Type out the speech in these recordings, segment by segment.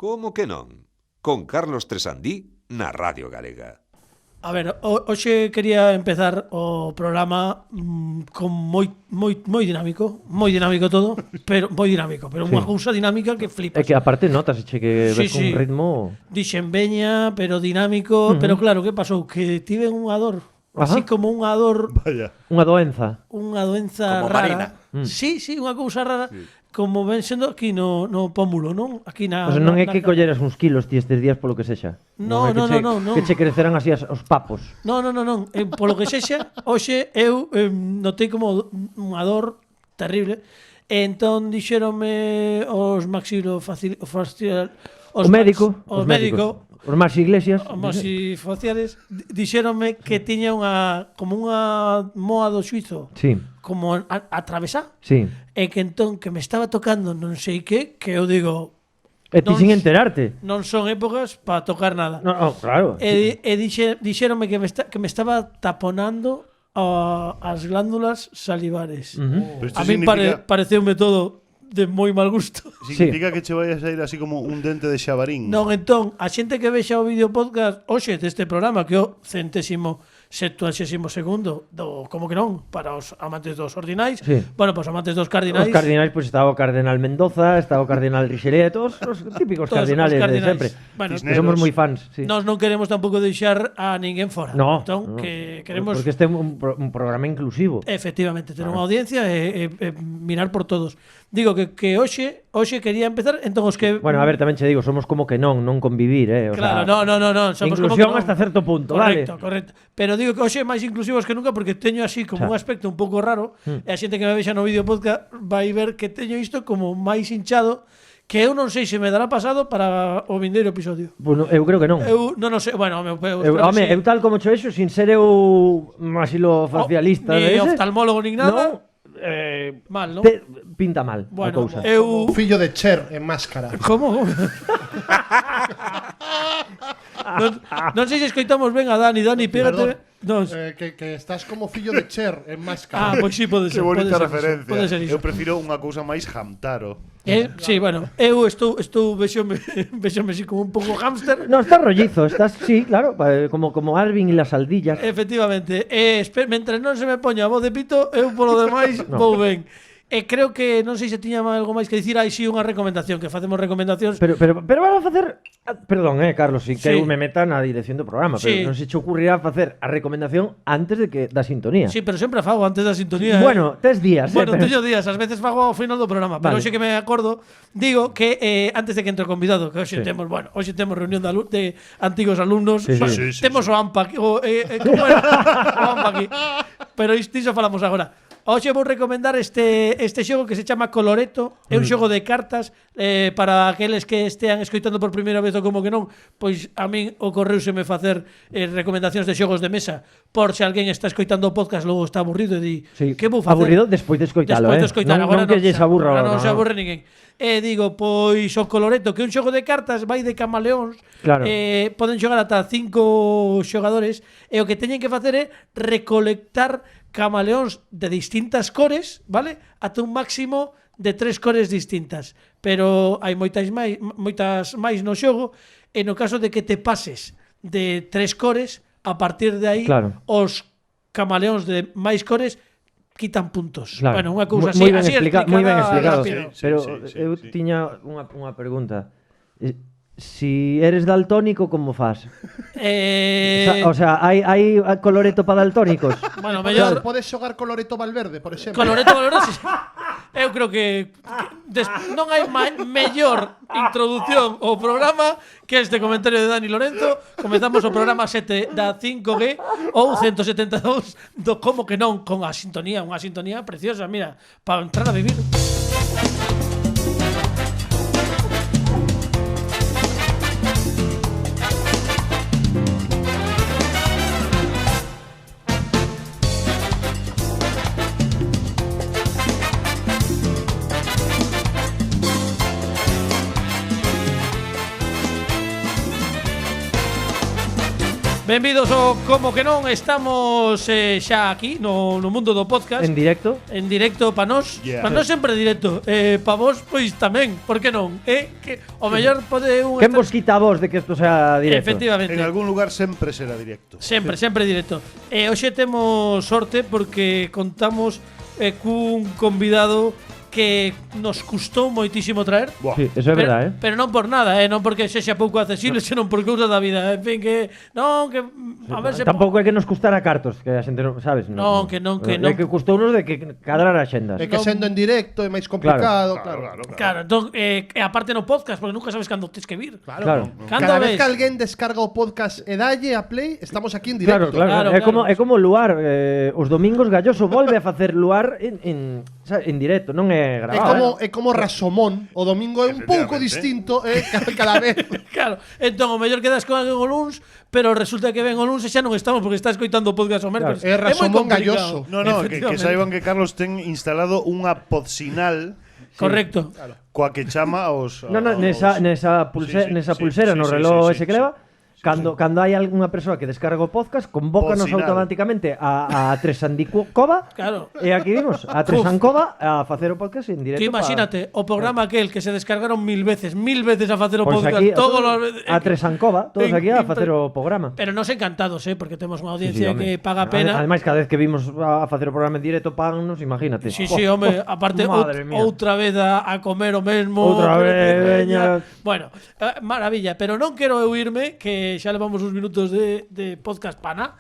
Como que non? Con Carlos Tresandí na Radio Galega. A ver, hoxe quería empezar o programa con moi dinámico todo, pero moi dinámico, pero unha cousa dinámica que flipas. É que aparte notas que ves un ritmo... Dixen veña, pero dinámico, pero claro, que pasou? Que tive unha dor, así como unha dor... Vaya. Unha doenza. Unha doenza Como rara. Marina. Sí, unha cousa rara. Como ven sendo aquí no pómulo, non? Aquí na... Pues non é que colleras uns kilos ti estes días polo que sexa. No. Que che creceran así os papos. Non. Polo que sexa, hoxe eu notei como unha dor terrible. Entón dixéronme os maxilofacial... Os médicos. Os médicos. Os máis iglesias. Os maxilofaciales dixéronme que tiña como unha moa do xuizo. Sí. Como atravesá. Sí. E que entón que me estaba tocando non sei que eu digo... E ti sin enterarte. Non son épocas para tocar nada. No, claro. E dixéronme que me estaba taponando as glándulas salivares. A mí pareceume todo de moi mal gusto. Significa que che vai a sair así como un dente de xabarín. Non, entón, a xente que vexa o vídeo podcast hoxe deste programa, que é o 172º do Como que non, para os amantes dos ordinais. Sí. Bueno, para os amantes dos cardinais. Os cardinais, pois estaba o cardenal Mendoza, estaba o cardenal Richelieu, todos os típicos cardinales de sempre. Bueno, que somos moi fans, sí. Nós non queremos tampouco deixar a ninguén fora. No, entón, que queremos... Porque este é un programa inclusivo. Efectivamente, ter unha audiencia e mirar por todos. Digo que hoxe quería empezar, entón os que... Bueno, a ver, tamén che digo, somos como que non convivir, o claro, sea, non, somos como inclusión que non. hasta certo punto, correcto, vale. Correcto. Pero digo que hoxe máis inclusivos que nunca porque teño así como un aspecto un pouco raro e a xente que me vexa no vídeo podcast vai ver que teño isto como máis hinchado que eu non sei se me dará pasado para o vindeiro episodio. Bueno, eu creo que non. Eu non sei, bueno, eu tal como cho eso, sin ser eu maxilofacialista ni oftalmólogo nin nada. Mal, non? Pinta mal a bueno, cousa. Eu Fillo de Cher en máscara. Como? non sei se escoitamos ben a Dani, pégate. Que estás como fillo de Cher en máscara. Pois sí, pode ser. Que bonita pode referencia. Pode ser iso. Eu prefiro unha cousa máis Hamtaro. Sí, bueno, eu estou vexome así como un pouco hámster. No, estás rollizo, estás, sí, claro, como Alvin y las aldillas. Efectivamente, mentre non se me poña a voz de pito, eu polo demais vou ben. Creo que non sei se tiña algo máis que dicir, hai si unha recomendación, que facemos recomendacións. Pero van a facer, perdón, Carlos, si que eu me meta na dirección do programa, pero non se che ocurrirá facer a recomendación antes de que da sintonía. Sí, pero sempre fago antes da sintonía. Bueno, tes días. Bueno, teño días, ás veces fago ao final do programa, pero hoxe que me acordo, digo que antes de que entre o convidado, que hoxe temos, hoxe temos reunión de antigos alumnos, temos o AMPA aquí, como era? O AMPA aquí. Pero isto falamos agora. Hoxe vou recomendar este xogo que se chama Coloreto. É un xogo de cartas para aqueles que estean escoitando por primeira vez ou como que non. Pois a min ocorreuseme facer recomendacións de xogos de mesa por se alguén está escoitando o podcast logo está aburrido e di que vou facer? Aburrido despois de escoitalo, Despois de escoitar, non que lles aburra. Non se aburre ninguén. Digo, pois o Coloreto, que é un xogo de cartas, vai de camaleóns. Claro. Poden xogar ata 5 xogadores e o que teñen que facer é recolectar camaleóns de distintas cores, vale? Ata un máximo de 3 cores distintas. Pero hai moitas máis no xogo, e no caso de que te pases de 3 cores, a partir de aí os camaleóns de máis cores quitan puntos. Claro. Bueno, unha cousa moi ben así explicado, moi ben explicado. Pero eu sí. tiña unha pregunta. Si eres daltónico, como fas? O sea, hai coloreto para daltónicos? Bueno, mellor Podes xogar Coloreto Valverde, por exemplo. Coloreto Valverde. Eu creo que non hai mellor introducción ao programa que este comentario de Dani Lorenzo. Comezamos o programa 7 da 5G ou 172 do Como que non, con a sintonía, unha sintonía preciosa, mira, para entrar a vivir. Benvidos ao Como que non, estamos xa aquí no mundo do podcast. En directo. En directo pa nós, pa nós sempre directo. Pa vos pois tamén, por que non? Que o mellor pode un Quen vos quita a vos de que isto sea directo? Efectivamente. En algún lugar sempre será directo. Sempre directo. Hoxe temos sorte porque contamos cun convidado que nos custou moitísimo traer. Sí, eso é verdade, Pero non por nada, non porque sexa pouco accesible, senón por cousa da vida. En fin, que non, que a ver se tampouco é que nos custara cartos, que a xente non, sabes? Non, que non. É que custounos de que cadrar axendas. É que sendo en directo é máis complicado, claro. Claro, entón, aparte no podcast, porque nunca sabes cando tens que vir. Claro. Cando Cada vez ves? que alguén descarga o podcast e dalle a play, estamos aquí en directo. Claro. É como Luar, os domingos Galloso volve a facer Luar en directo, non é grabado. É como Rasomón, o domingo é un pouco distinto cada vez. Claro, entón o mellor quedas con alguén o luns, pero resulta que ven o luns e xa non estamos porque estás escoitando o podcast o mércoles. É Rasomón Galloso. No, que saiban que Carlos ten instalado unha podsinal Correcto. coa que chama aos nesa pulsera no reloj ese que leva. Cando hai algunha persoa que descarga o podcast, convócanos automáticamente a Tresancova. Claro. E aquí vimos a Tresancova a facer o podcast en directo. Que imagínate, o programa aquel que se descargaron 1000 veces a facer o Pois podcast, aquí, todos os a Tresancova, todos aquí a facer o programa. Pero nos encantados, porque temos unha audiencia home. que paga pena. Ademais, cada vez que vimos a facer o programa en directo pagnos, imagínate. Sí, home, aparte outra vez a comer o mesmo. Outra vez, veña. Bueno, maravilla, pero non quero eu irme, que xa levamos uns minutos de podcast pana.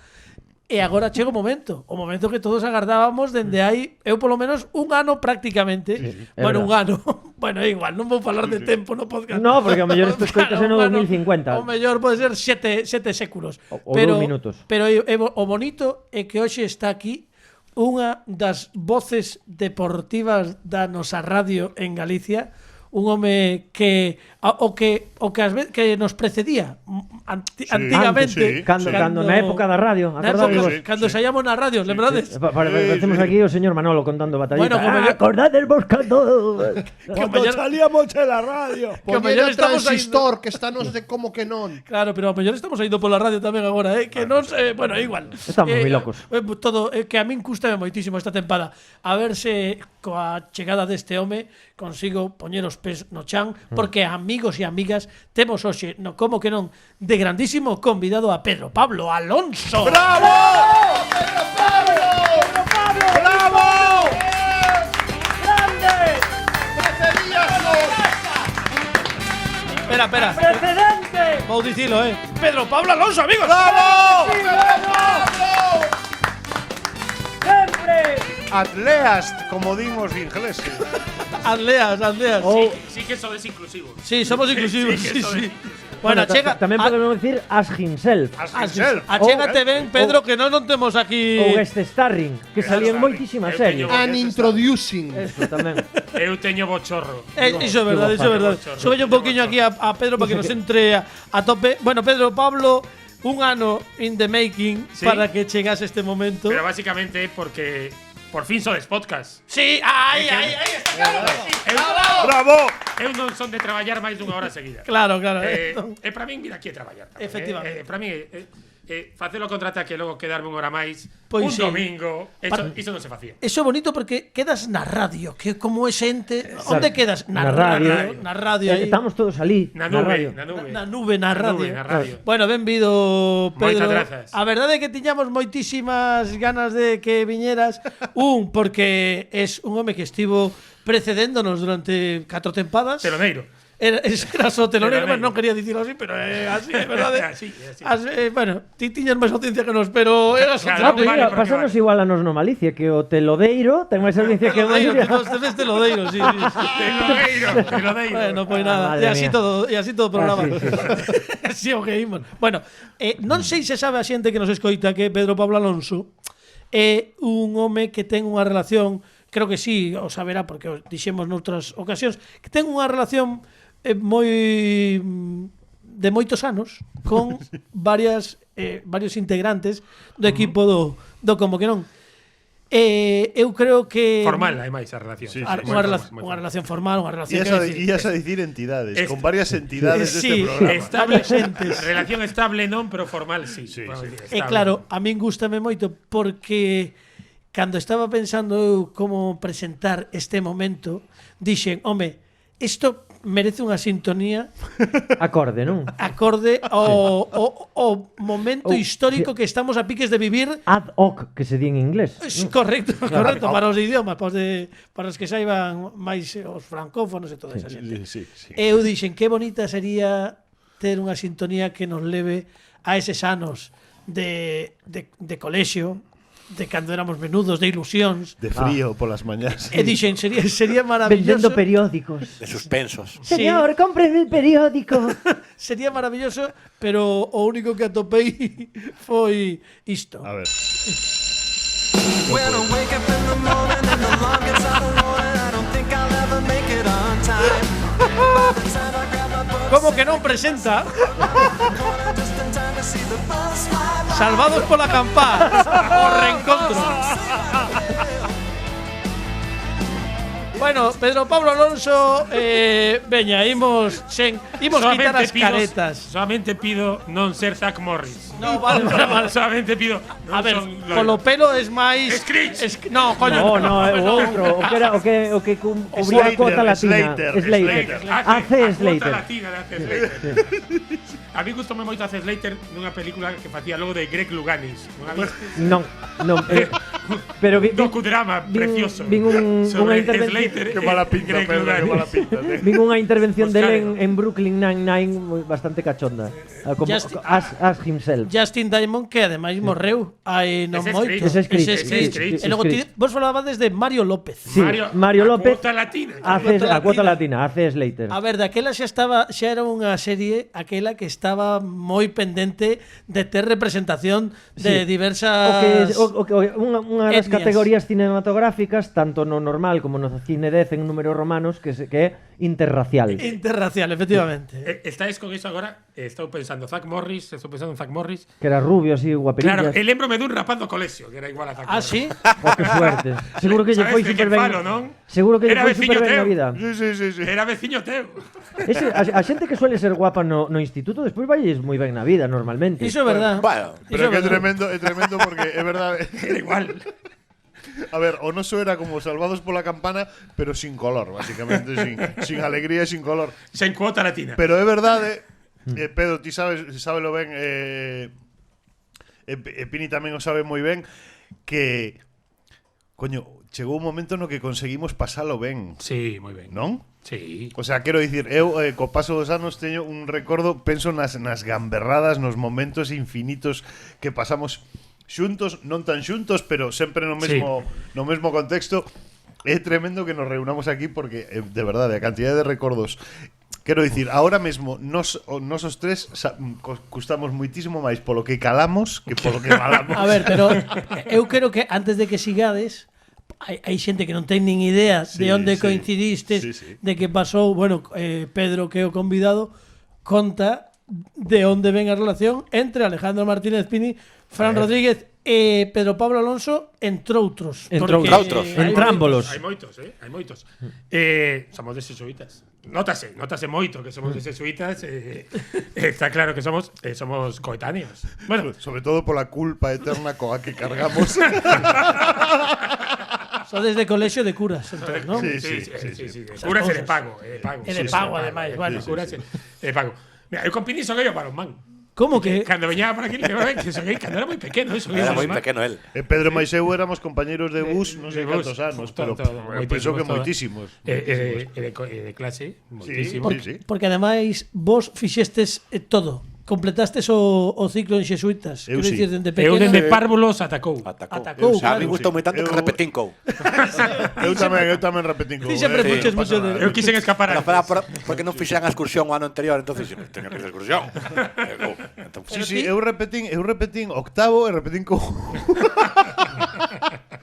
E agora chega o momento que todos agardábamos dende hai, eu polo menos un ano prácticamente. Bueno, un ano. Bueno, igual, non vou falar de tempo no podcast. No, porque ao mellor isto escoitase no 2050. O mellor pode ser 7 séculos. Ou 2 minutos. Pero o bonito é que hoxe está aquí unha das voces deportivas da nosa radio en Galicia, un home que ás veces que nos precedía antigamente, cando na época da radio, cando saíamos na radio, lembrades? Parecemos aquí o señor Manolo contando batallita. Bueno, acordades vos cando salíamos en la radio. Poñer o transistor, que está nos de como que non. Claro, pero a mellor estamos saindo pola radio tamén agora, que non sei, bueno, igual. Estamos moi locos. Todo que a min custame moitísimo esta tempada. A ver se coa chegada deste home consigo poñer os pés no chan, porque amigos e amigas temos hoxe, no como que non, de grandísimo convidado a Pedro Pablo Alonso. ¡Bravo! ¡Pedro Pablo! ¡Pedro Pablo! ¡Bravo! ¡Grande! Espera. ¡Precedente! Vou dicilo, Pedro Pablo Alonso, amigos. ¡Bravo! Sempre! Atleast, como dimos ingleses. Atleas. Sí que sodes inclusivos. Sí, somos inclusivos, sí. Bueno, tamén podemos decir Ask Himself. Achégate ben, Pedro, que non temos aquí O guest starring, que salía en moitísimas series. An introducing. Eso tamén. Eu teño bochorro. Iso é verdade. Súbelle un poquinho aquí a Pedro para que nos entre a tope. Bueno, Pedro Pablo, un ano in the making para que chegase este momento. Pero básicamente porque por fin sodes podcast. Sí, aí está. ¡Bravo! Eu non son de traballar máis dunha hora seguida. Claro. E para min vir aquí a traballar tamén. Efectivamente. Para min facelo contraataque e logo quedarme unha hora máis Pois un sí. domingo, iso non se facía. Eso é bonito porque quedas na radio, que como é xente, onde quedas? Na radio. Aí. Estamos todos ali, Na radio. nube, na radio. radio. Bueno, benvido, Pedro. Moitas grazas. A verdade é que tiñamos moitísimas ganas de que viñeras. Porque es un home que estivo precedéndonos durante 4 tempadas. Teloneiro. Era só teloneiro, pero non quería dicirlo así, pero é así, é verdade. Así. Bueno, ti tiñas máis audiencia que nos, pero era só Claro, teloneiro. Pasanos igual a nos no Malicia, que o telodeiro ten máis audiencia que o Malicia. Telodeiro, telodeiro, sí. Teloneiro. Bueno, pois nada, Madre e así todo o programa. sí. Así o que imos. Bueno, non sei se sabe a xente que nos escoita que Pedro Pablo Alonso é un home que ten unha relación, creo que sí, o saberá porque o dixemos noutras ocasións, que ten unha relación moi de moitos anos con varios integrantes do equipo do como que non. Eu creo que Formal, además, esa relación. Sí, unha relación formal, unha relación Ibas a dicir entidades, con varias entidades sí, deste programa. Estable, relación estable non, pero formal sí. Claro, a min gústame moito porque cando estaba pensando eu como presentar este momento, dixen, home, isto merece unha sintonía Acorde, non? acorde ao momento histórico que estamos a piques de vivir. Ad hoc, que se di en inglés. Correcto, para os idiomas, para os que saiban máis os francófonos e toda esa xente. Sí. Eu dixen que bonita sería ter unha sintonía que nos leve a eses anos de colexio, de cando éramos menudos, de ilusións. De frío polas mañás. E dixen, sería maravilloso. Vendendo periódicos. De suspensos. Sí. Señor, cómpreme el periódico. Sería maravilloso, pero o único que atopei foi isto. A ver. Como que non presenta? Salvados pola campá. O reencontro. Bueno, Pedro Pablo Alonso, veña, imos quitar as caretas. Solamente pido non ser Zach Morris. No, vale. Solamente pido. A ver, polo pelo es máis. No, coño. No, o outro, o que cubría a cuota latina. Slater. AC Slater. A mí gustoume moito AC Slater nunha película que facía logo de Greg Louganis. Non, pero docudrama precioso. Vin unha intervención. Que mala pinta, Pedro, que mala pinta. Vin unha intervención dele en Brooklyn Nine-Nine bastante cachonda. Como As himself. Justin Diamond, que ademais morreu hai non moito. Ese E logo vos falabades de Mario López. Sí, Mario López. A cuota latina, AC Slater. A ver, daquela xa era unha serie aquela que estaba moi pendente de ter representación de diversas unha das categorías cinematográficas, tanto no normal como no cine 10 en números romanos, que é interracial. Interracial, efectivamente. Estáis con iso agora? Estou pensando en Zach Morris. Que era rubio, así, guaperillas. Claro, el lembro me dun rapaz do colexio, que era igual a Zach Morris. Sí? Oh, que suerte. Seguro que lle foi super ben. Seguro que lle foi super ben na vida. Sí. Era veciño teu. A xente que suele ser guapa no instituto despois valles moi ben na vida normalmente. Iso é verdad. Bueno, pero que é tremendo porque é verdade. Era igual. A ver, o noso era como Salvados pola Campana, pero sin color, básicamente, sin alegría e sin color. Sen cuota latina. Pero é verdade, Pedro, ti sábelo ben, Pini tamén o sabe moi ben, que coño, chegou un momento no que conseguimos pasalo ben. Sí, moi ben. Non? Sí. O sea, quero dicir, eu co paso dos anos teño un recordo, penso nas gamberradas, nos momentos infinitos que pasamos xuntos, non tan xuntos, pero sempre no mesmo contexto. É tremendo que nos reunamos aquí porque, de verdade, a cantidad de recordos. Quero dicir, ahora mesmo nos os tres custamos moitísimo máis polo que calamos que polo que falamos. A ver, pero eu creo que antes de que sigades, hai xente que non ten nin idea de onde coincidistes, de que pasou, bueno, Pedro, que é o convidado, conta de onde ven a relación entre Alejandro Martínez Pini, Fran Rodríguez e Pedro Pablo Alonso, entre outros. Entrámbolos. Hai moitos. Somos de xesuítas. Notase moito que somos de xesuítas. Está claro que somos coetáneos. Bueno, sobre todo pola culpa eterna coa que cargamos. Son desde colexio de curas, entón, ¿no? Sí. Curas e de pago. E de pago, ademais. Bueno, curas e de pago. Mira, eu con Pini son yo para un man. Como que? Cando veñaba por aquí, que soguei cando era moi pequeno. Era moi pequeno él. Pedro mais eu éramos compañeiros de bus non sei cantos anos, pero penso que moitísimos. De clase, moitísimos. Porque ademais vos fixestes todo. Completastes o ciclo en xesuítas. Eu sí. Eu dende párvulos atacou. A mí gustou moi tanto que repetín cou. Eu tamén repetín cou. Ti sempre puxes mucho de... Eu quixen escapar. Porque non fixeran a excursión o ano anterior, entonces teño que facer excursión. Sí, eu repetín octavo e repetín cou.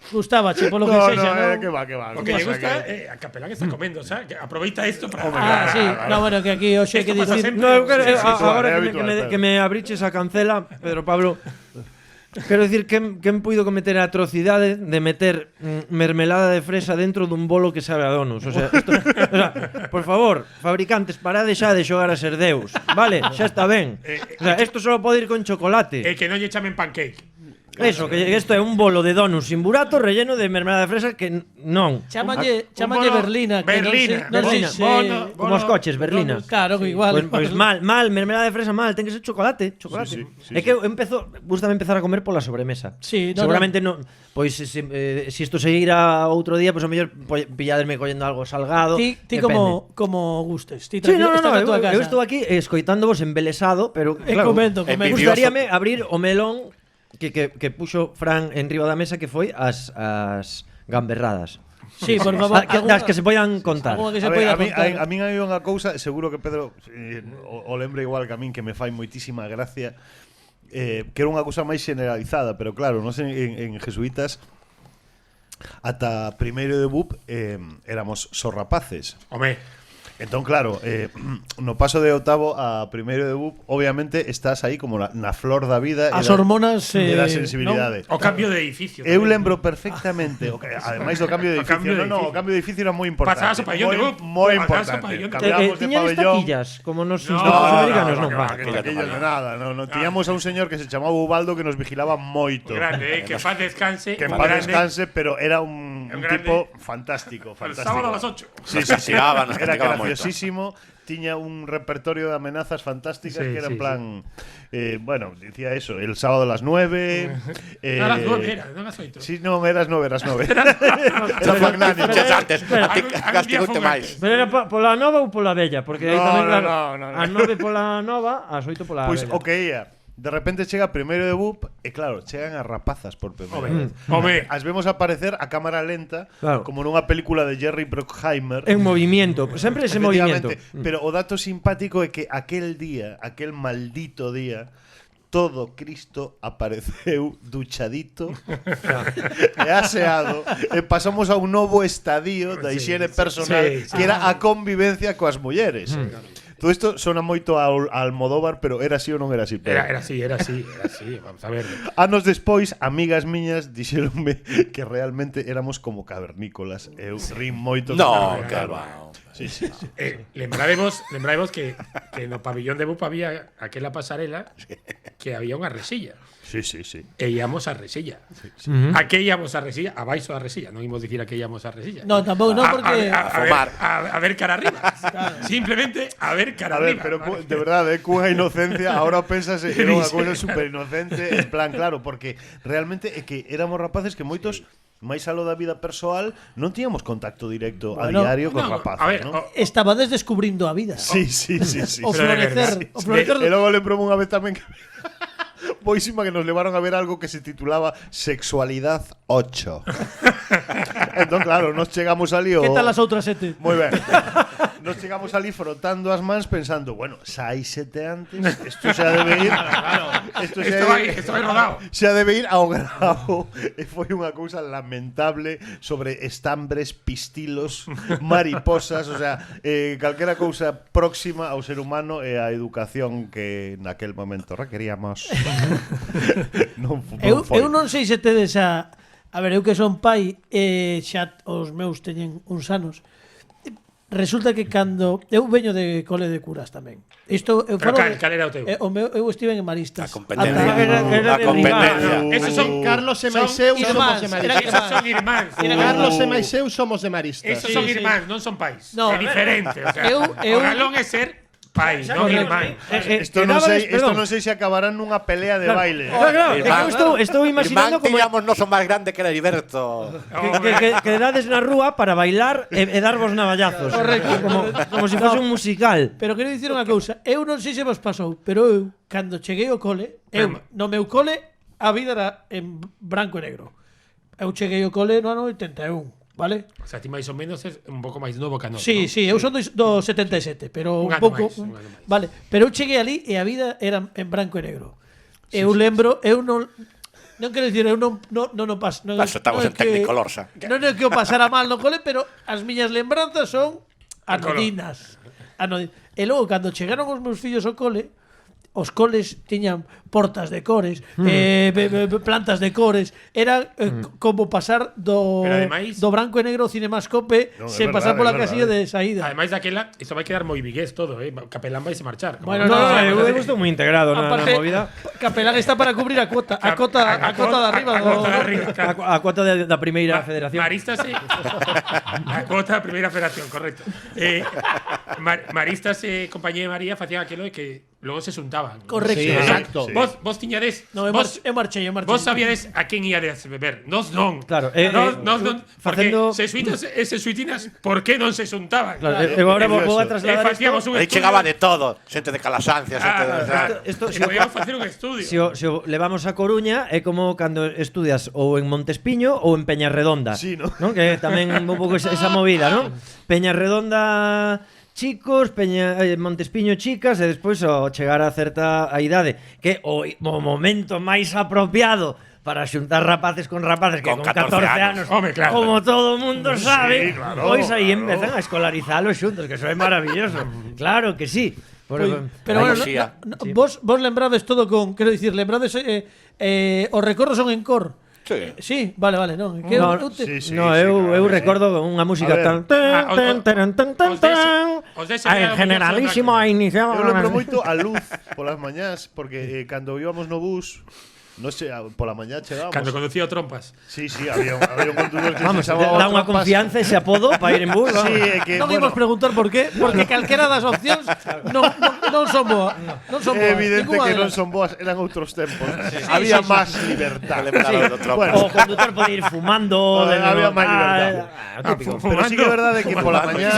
Gustabache, polo que sexa, non? Que va. O que lle gusta a Capelán está comendo, o sea, que aproveita isto para... Sí. No, bueno, que aquí hoxe hai que dicir... No, eu quero agora que me abriches a cancela, Pedro Pablo. Quero dicir quen puido cometer a atrocidade de meter mermelada de fresa dentro dun bolo que sabe a donuts. O sea, por favor, fabricantes, parade xa de xogar a ser deus. Vale, xa está ben. O sea, isto só pode ir con chocolate. Que non lle chamen pancake. Eso, que isto é un bolo de donuts sin burato relleno de mermelada de fresa que non. Chámalle Berlina. Berlina. Como os coches, Berlina. Claro, igual. Pois mal, mermelada de fresa mal, ten que ser chocolate. Sí, É que gustame empezar a comer pola sobremesa. Sí, seguramente non. Pois se isto seguira outro día, pois ao mellor pilladerme collendo algo salgado. Ti como gustes. Ti Sí, no, eu eu estou aquí escoitándovos embelesado, pero claro, comento. gustaríame abrir o melón que puxo Fran en riba da mesa, que foi as gamberradas. Sí, por favor. Das que se poidan contar. A min hai unha cousa, seguro que Pedro o lembra igual que a min, que me fai moitísima gracia, que era unha cousa máis generalizada, pero claro, non sei, en jesuítas ata primeiro de BUP éramos sorrapaces. Home, Entón, claro, no paso de octavo a primeiro de BUP, obviamente estás aí como na flor da vida as hormonas e da sensibilidade. o cambio de edificio. Eu lembro perfectamente, ademais do cambio de edificio. O cambio de edificio era moi importante. Pasabas o pabellón de BUP. Moi importante. Cambiábamos de tiñades pabellón. taquillas, como nos No, americanos, non. Taquillas de nada, no. Tiñamos a un señor que se chamaba Ubaldo que nos vigilaba moito. Grande, que faz descanse. Que en paz descanse, pero era un tipo fantástico. El sábado a las 8. Sí. Era graciosísimo. Tiña un repertorio de amenazas fantásticas que era en plan, bueno, decía eso, el sábado a las 9. A las 9 era, non as 8. Sí, non, eras 9. Era magnánimo. Antes, castigoute máis. Pero era pola nova ou pola bella? Porque aí tamén, claro, no. as 9 pola nova, as 8 pola Pois bella. o que ia. De repente chega primeiro de BUP e claro, chegan as rapazas por primeira vez. Home, As vemos aparecer a cámara lenta, Claro. como nunha película de Jerry Bruckheimer. En movimiento, sempre ese movimiento. Pero o dato simpático é que aquel maldito día, todo Cristo apareceu duchadito e aseado, e pasamos a un novo estadio da hixiene personal, que era a convivencia coas mulleres. Todo isto sona moito a Almodóvar, pero era así ou non era así? era así. Vamos a ver. Anos despois, amigas miñas dixeronme que realmente éramos como cavernícolas. Eu rin moito. No, claro. Sí. Lembraremos que no pabellón de BUP había aquela pasarela que había unha resilla. Sí. E íamos a resilla. A que íamos a resilla? A baixo da resilla. Non imos dicir a que íamos a resilla. No, tampouco, non, porque A ver cara arriba. Simplemente a ver cara A ver, arriba. pero de verdade, cunha inocencia, ahora pensas era unha cousa super inocente, en plan, claro, porque realmente é que éramos rapaces que moitos máis aló da vida persoal non tiñamos contacto directo a diario con rapazas, a ver, ¿no? estabades descubrindo a vida. Sí. O florecer. E logo lembro unha vez tamén que boísima que nos levaron a ver algo que se titulaba Sexualidad 8. Entón, claro, nos chegamos ali Que tal as outras 7? Moi ben. Nos chegamos ali frotando as mans pensando, bueno, xa hai 7 antes, isto xa debe ir. Isto vai rodado. Xa debe ir ao grao. E foi unha cousa lamentable sobre estambres, pistilos, mariposas, o sea, calquera cousa próxima ao ser humano e á educación que naquel momento requeríamos. Eu non sei se tedes a ver, eu que son pai e xa os meus teñen uns anos. Resulta que cando eu veño de cole de curas tamén. Isto eu falo. Cal era o teu? Eu estive en Maristas. A competencia. A competencia. Esos son Carlos e Maiseu somos de Maristas. Esos son irmáns. Carlos e Maiseu somos de Maristas. Esos son irmáns, non son pais. No, É diferente, o sea. O galón é ser pai, non irmán. Isto non sei se acabarán nunha pelea de baile. Claro, estou imaginando como tiñamos non son máis grande que Heriberto. que dades na rúa para bailar e darvos navallazos. Correcto. Como se fose un musical. Pero quero dicir unha cousa, eu non sei se vos pasou, pero eu cando cheguei ao cole, no meu cole a vida era en branco e negro. Eu cheguei ao cole no ano 81. Vale? O sea, ti máis ou menos é un pouco máis novo que a nós. Sí, eu son do 77, pero un pouco máis. Vale, pero eu cheguei ali e a vida era en branco e negro. Eu lembro, eu non quero dicir, eu non paso. Estamos en Technicolor xa. Non é que o pasara mal no cole, pero as miñas lembranzas son anodinas. E logo, cando chegaron os meus fillos ao cole, os coles tiñan portas de cores, plantas de cores, era como pasar do branco e negro ao Cinemascope sen pasar pola casilla de saída. Ademais daquela, isto vai quedar moi vigués todo, Capelán vai se marchar. Bueno, eu estou moi integrado na movida. Capelán está para cubrir a cuota de arriba. A cuota da primeira federación. A cuota da primeira federación, correcto. Maristas e compañía de María facían aquilo de que logo se xuntaban. Correcto. Sí, exacto. Vos tiñades. No, eu marchei. Vos sabíades a quen íades beber. Nos non. Claro. Nos non. Porque sesuitas e sesuitinas, por que non se xuntaban? Claro, eu agora vou a trasladar isto. Aí chegaba de todo. Xente de Calasancia, xente de... Podíamos facer un estudio. Se o levamos a Coruña é como cando estudias ou en Montespiño ou en Peñarredonda. Sí, ¿no? Que tamén un pouco esa movida, ¿no? Peñarredonda chicos, Montespiño chicas e despois ao chegar a certa idade que o momento máis apropiado para xuntar rapaces con rapaces que con 14 anos, Home, claro. como todo mundo sabe, claro, pois aí empezan a escolarizalos xuntos, que eso é maravilloso. Claro que sí. Pero bueno, vos lembrades todo con, quero dicir, lembrades os recordos son en cor. Sí, vale, non. Eu recordo unha música tan generalísimo a iniciar. Eu lembro moito a luz polas mañás, porque cando íbamos no bus, non sei, pola mañá chegábamos. Cando conducía o Trompas. Sí, había un conductor que vamos, se chamaba dá unha confianza ese apodo para ir en bus. Sí, que non imos preguntar por qué, porque calquera das opcións non son boas. Non son boas. É evidente que non son boas, eran outros tempos. Había máis libertad. O condutor pode ir fumando, había máis libertad. Pero sí que é verdade que pola mañá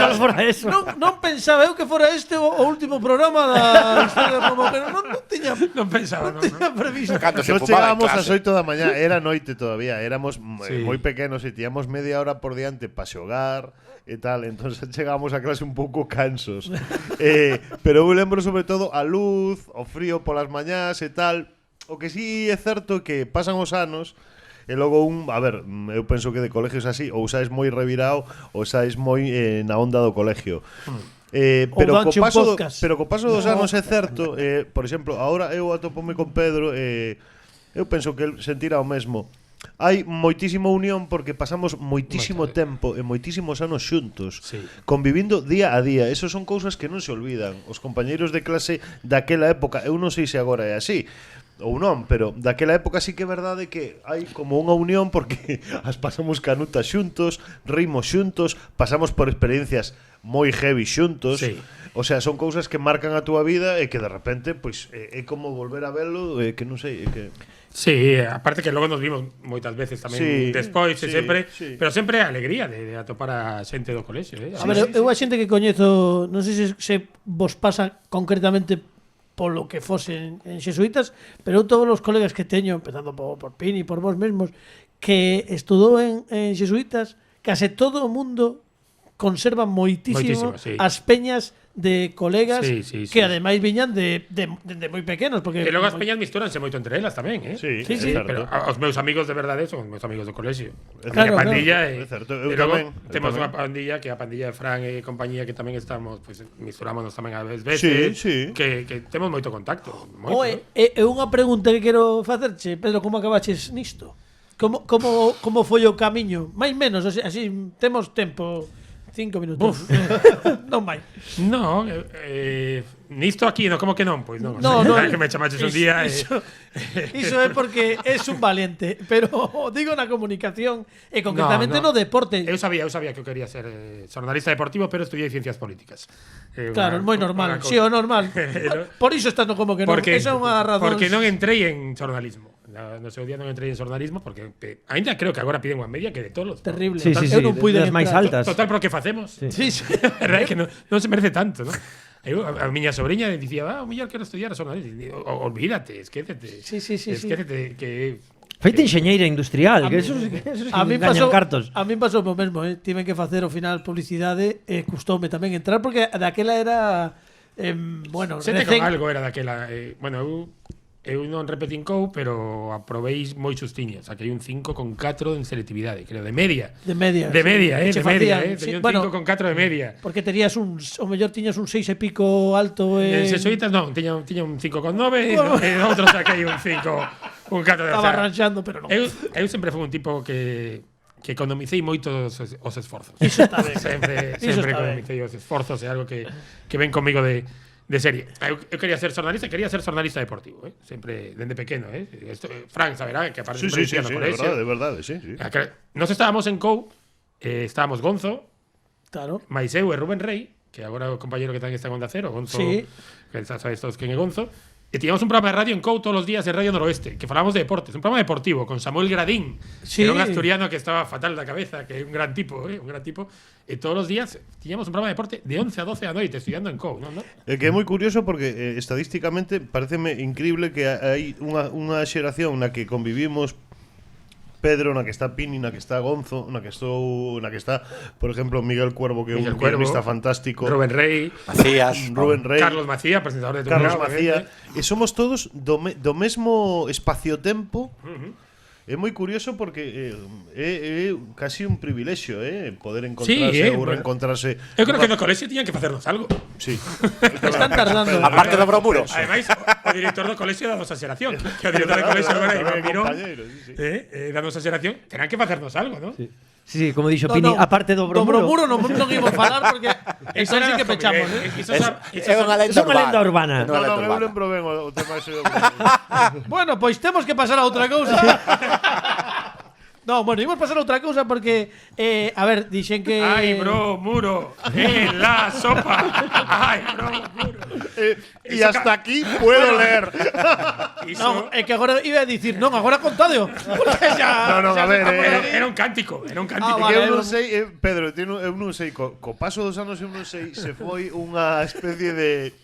non pensaba eu que fora este o último programa da historia de Momo, pero non tiña previsto. Chegábamos ás 8 da mañá, era noite todavía, éramos moi pequenos e tiñamos media hora por diante para xogar e tal, entonces chegábamos a clase un pouco cansos. Pero eu lembro sobre todo a luz, o frío polas mañás e tal. O que sí é certo que pasan os anos e logo eu penso que de colegios así ou saes moi revirado ou saes moi na onda do colegio. Pero co paso dos anos é certo, por exemplo, agora eu atopome con Pedro, eu penso que el sentirá o mesmo. Hai moitísima unión porque pasamos moitísimo tempo e moitísimos anos xuntos, convivindo día a día. Esas son cousas que non se olvidan. Os compañeiros de clase daquela época, eu non sei se agora é así ou non, pero daquela época sí que é verdade que hai como unha unión porque as pasamos canutas xuntos, rimos xuntos, pasamos por experiencias moi heavy xuntos. O sea, son cousas que marcan a túa vida e que de repente pois é como volver a velo, que non sei, que Sí, aparte que logo nos vimos moitas veces tamén despois e sempre, pero sempre a alegría de atopar a xente do colexio, A ver, eu a xente que coñezo, non sei se vos pasa concretamente polo que fose en xesuítas, pero eu todos os colegas que teño, empezando por Pini, por vos mesmos, que estudou en xesuítas, case todo o mundo conserva moitísimo as peñas de colegas que ademais viñan de moi pequenos, porque e logo as peñas mistúranse moito entre elas tamén, Sí, pero os meus amigos de verdade son meus amigos do colexio. Claro, a pandilla é certo. E logo temos unha pandilla que a pandilla de Fran e compañía que tamén estamos, pues misturámonos tamén a veces, que temos moito contacto, moito. É unha pregunta que quero facerche, Pedro, como acabaches nisto? Como foi o camiño? Mais menos, así temos tempo. 5 minutos. Non vai. No, nisto aquí, no, como que non? Pois non, que me chamaches un día Iso é porque es un valiente, pero digo na comunicación e concretamente no deporte. Eu sabía que eu quería ser xornalista deportivo, pero estudiei ciencias políticas. Claro, moi normal. Si, o normal. Por iso estás no como que non. Esa é unha razón. Porque non entrei en xornalismo. No seu día non entrei en xornalismo porque ainda creo que agora piden unha media que de todos. Terrible. Eu non puido as máis altas. Total, pero que facemos? Sí. Verdade que non se merece tanto, ¿no? A miña sobrinha dicía, o mellor quero estudiar xornalismo. Olvídate, esquécete. Esquécete que feita enxeñeira industrial, que eso a mí pasou o mesmo, tiven que facer ao final publicidade e custoume tamén entrar porque daquela era bueno, con algo era daquela, bueno, eu eu non repetín COU, pero aproveis moi xustiño. O sea, que hai un 5,4 en selectividade, creo, de media. De media. De media, Se de media, facían, Teño un bueno, 5,4 de media. Porque tenías o mellor tiñas un 6 e pico alto En sesoitas non, tiña un 5,9 e outro saquei un 4 de Estaba arranxando, pero non. Eu sempre fui un tipo que economicei moito os esforzos. Iso está ben. Sempre Iso está economicei os esforzos, é algo que ven comigo de serie. Eu quería ser xornalista deportivo, sempre dende pequeno, Fran saberá que aparte Sí, no colegio. de verdade, sí. Nos estábamos en COU, estábamos Gonzo, Claro. mais eu e Rubén Rey, que agora é o compañeiro que tamén está en Onda Cero, Gonzo, Sí. que sabes todos quen é Gonzo, e tiñamos un programa de radio en COU todos os días en Radio Noroeste, que falábamos de deportes, un programa deportivo con Samuel Gradín, Sí. que era un asturiano que estaba fatal da cabeza, que é un gran tipo, e todos os días tiñamos un programa de deporte de 11 a 12 da noite estudiando en COU, non? Que é moi curioso porque estadísticamente pareceme increíble que hai unha xeración na que convivimos Pedro, na que está Pini, na que está Gonzo, na que está, por exemplo, Miguel Cuervo, que é un guionista fantástico. Rubén Rey, Rubén Rey. Carlos Macía, presentador de Carlos Tucumán, Macía. E somos todos do mesmo espacio-tempo. É moi curioso porque é casi un privilexio, poder encontrarse ou reencontrarse. Eu creo que no colexio tiñan que facernos algo. Sí. Están tardando. Aparte do bromuro. Ademais, o director do colexio da nosa xeración, que o director do colexio agora é Iván Mirón, da nosa xeración, terán que facernos algo, ¿no? Sí, como dixo Pini, aparte do bromuro. Do bromuro non imos falar porque eso sí que pechamos, É unha lenda urbana. Non, eu lembro ben o tema ese. Bueno, pois temos que pasar a outra cousa. No, bueno, imos pasar a outra cousa porque a ver, dixen que Ai, bro, muro, en la sopa. Ai, bro, muro. E hasta aquí puedo leer. Non, é que agora iba a dicir, non, agora contadeo. Porque xa Non, a ver, Era un cántico, Que eu non sei, Pedro, eu non sei, co paso dos anos eu non sei se foi unha especie de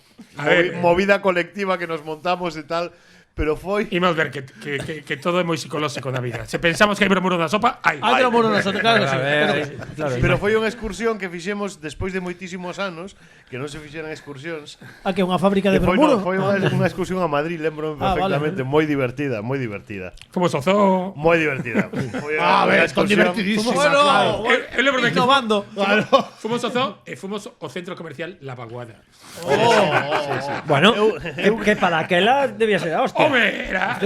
movida colectiva que nos montamos e tal. Pero foi. Imos ver que todo é moi psicolóxico na vida. Se pensamos que hai bromuro na sopa, hai. Hai bromuro na sopa, claro que sí. Pero foi unha excursión que fixemos despois de moitísimos anos, que non se fixeran excursións. A que unha fábrica de bromuro? Foi unha excursión a Madrid, lembro perfectamente, moi divertida, moi divertida. Fomos ao zoo. Moi divertida. A ver, con divertidísima. Bueno, eu lembro que innovando. Fomos ao zoo e fomos ao centro comercial La Vaguada. Bueno, que para aquela debía ser a hostia. Home, era.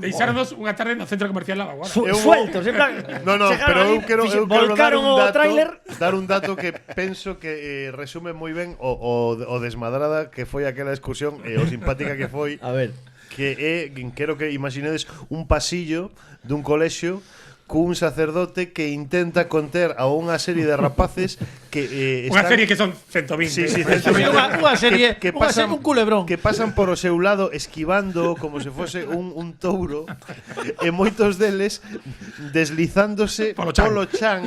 Deixáronos unha tarde no centro comercial La Vaguada. Sueltos, en plan. No, pero eu quero volcaron o tráiler. Dar un dato que penso que resume moi ben o desmadrada que foi aquela excursión e o simpática que foi. A ver. Que quero que imaginedes un pasillo dun colexio cun sacerdote que intenta conter a unha serie de rapaces que unha serie que son 120. Sí, 120. Unha serie, que pasan un culebrón. Que pasan por o seu lado esquivando como se fose un touro e moitos deles deslizándose polo chan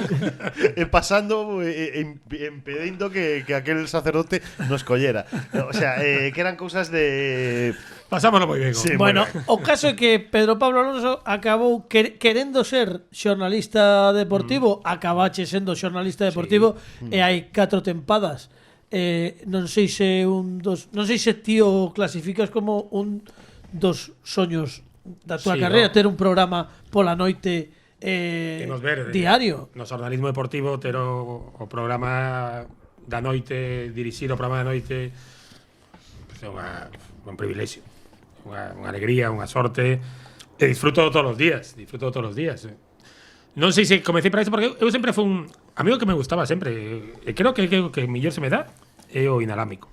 e pasando impedindo que aquel sacerdote nos collera. O sea, que eran cousas de pasámoslo moi ben. Sí, bueno, o caso é que Pedro Pablo Alonso acabou querendo ser xornalista deportivo, acabache sendo xornalista deportivo e hai 4 tempadas. Non sei se ti o clasificas como un dos soños da túa carreira, ter un programa pola noite diario. No xornalismo deportivo ter o programa da noite, dirixir o programa da noite, é un privilexio. Unha alegría, unha sorte, e disfruto todos os días, Non sei se comecei para isto porque eu sempre fui un amigo que me gustaba sempre, e creo que mellor se me dá é o inalámbrico.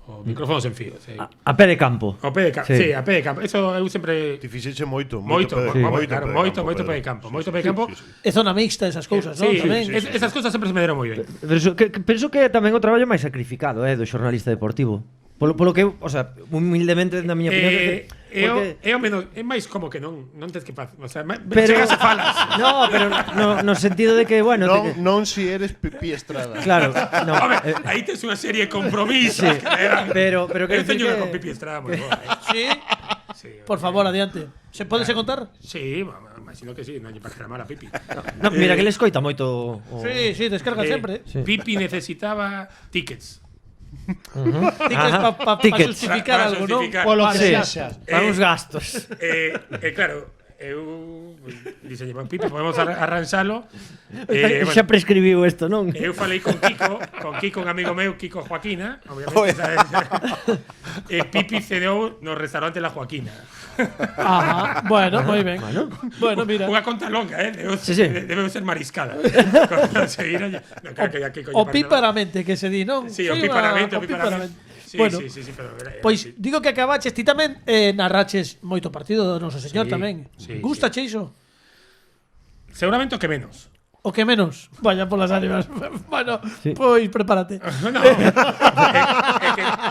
O micrófono sen fío. A pé de campo. O pé de campo, sí, a pé de campo. Eso eu sempre Ti fixeche moito pé de campo. É zona mixta esas cousas, non? Tamén. Esas cousas sempre se me deron moi ben. Penso que tamén o traballo máis sacrificado, do xornalista deportivo. Polo que, o sea, humildemente na miña opinión, é o menos, é máis como que non tens que facer, o sea, chegas e falas. No, pero no sentido de que, bueno, non si eres Pipí Estrada. Claro, no. Home, aí tens unha serie de compromisos. Sí, pero eu teño unha con Pipí Estrada moi boa. Sí. Por favor, adiante. Se podese contar? Sí, imagino que sí, non lle parecerá mal a Pipi. No, mira que le escoita moito. Sí, descarga sempre. Pipi necesitaba tickets. Tickets para Tickets. justificar Para algo, non? justificar. Polo que Sí. sexa. Para uns gastos. Claro, eu dixenlle, Pipi, podemos arranxalo. Xa prescribiu isto, non? Eu falei con Kiko, un amigo meu, Kiko Joaquina, obviamente, sabes? Pipi cedeu no restaurante La Joaquina. Ajá, bueno, moi ben. Bueno, mira. Unha conta longa, debeu Sí. ser mariscada. Conseguir, claro que ya Kiko O piparamente que se di, non? Sí, o piparamente, o piparamente. piparamente. Sí, Bueno, sí, pero pois digo que acabaches ti tamén narraches moito partido do noso señor Sí, tamén. sí, Gustache iso? seguramente o que menos. O que menos? Vaya polas ánimas. Bueno, Sí. pois prepárate. No,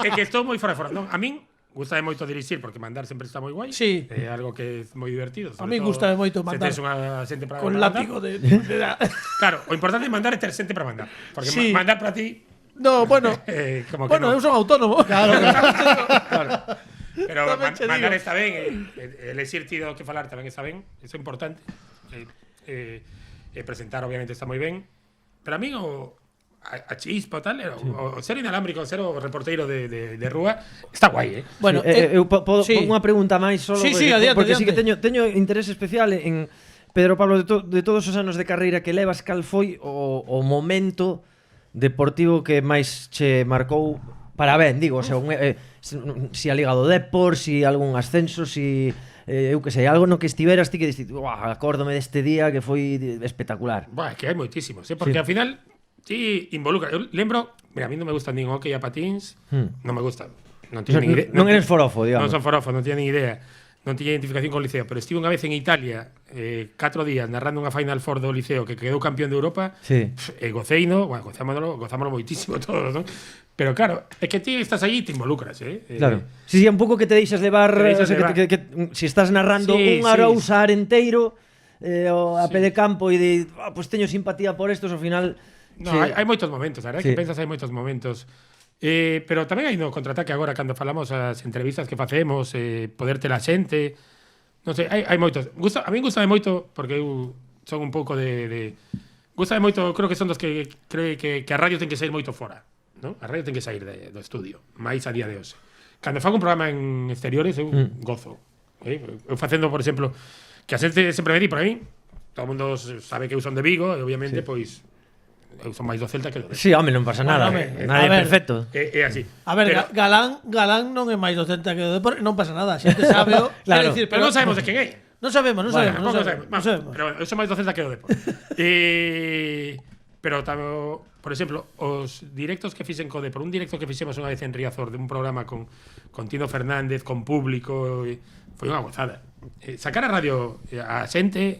é que estou moi fora. Non, a min gustame moito dirixir porque mandar sempre está moi guai. Sí. É algo que é moi divertido. A min gustame moito mandar. Se tes unha xente para Con mandar. látigo de Claro, o importante é mandar é ter xente para mandar. Porque Sí. mandar para ti No, bueno. como que Bueno, no. eu son autónomo. Pero Tamén che mandar digo. está ben, elexir ti do que falar tamén está ben, iso é importante. Presentar obviamente está moi ben, pero a mí a chispa tal, o ser inalámbrico, ser o reporteiro de rúa, está guai, Bueno, Eu podo sí. unha pregunta máis solo Sí, sí, adiante, porque sí que adiante. teño interés especial en Pedro Pablo de todos os anos de carreira que levas, cal foi o momento deportivo que máis che marcou para ben, digo, o sea, si a Liga do Depor, si algún ascenso, si eu que sei, algo no que estiveras ti que diste, acórdome deste día que foi espectacular. Buah, que hai moitísimos, porque Sí. ao final ti involucra. Eu lembro, mira, a mí non me gusta nin hockey a patins, non me gusta. Non teño nin idea. Non eres forofo, digamos. Non son forofo, non teño nin idea. Non tiña identificación con o Liceo, pero estive unha vez en Italia 4 días narrando unha Final Four do Liceo que quedou campeón de Europa. Sí. E goceino, bueno, gozámoslo moitísimo todos, non? Pero claro, é que ti estás aí e te involucras, Claro. Sí, un pouco que te deixas levar, Te deixas o sea, levar. que si estás narrando Sí, un sí, Arousar enteiro a pé de campo e de, pues teño simpatía por estos, ao final. No, sí. hai moitos momentos, a verdade Sí. que pensas hai moitos momentos. Pero tamén hai no contraataque agora cando falamos as entrevistas que facemos, poder ter a xente. Non sei, hai moitos. A mí gustame moito porque eu son un pouco de gustame moito, creo que son dos que cree que a radio ten que sair moito fora, non? A radio ten que sair do estudio, máis a día de hoxe. Cando fago un programa en exteriores eu gozo. Eu facendo, por exemplo, que a xente sempre me di por aí, todo o mundo sabe que eu son de Vigo e obviamente pois eu son máis do Celta que do Depor. Sí, home, non pasa nada. home, Nadie a ver. perfecto. É así. A ver, pero, Galán non é máis docente que o Depor, non pasa nada, a xente sábeo. Claro. Quero dicir, pero non sabemos de quen é. Non sabemos, non sabemos, non Tampouco sabemos. sabemos. Non sabemos. Pero bueno, eu son máis do Celta que do Depor. Pero por exemplo, os directos que fixen co Depor, un directo que fixemos unha vez en Riazor de un programa con Tino Fernández, con público, foi unha gozada. Sacar a radio a xente,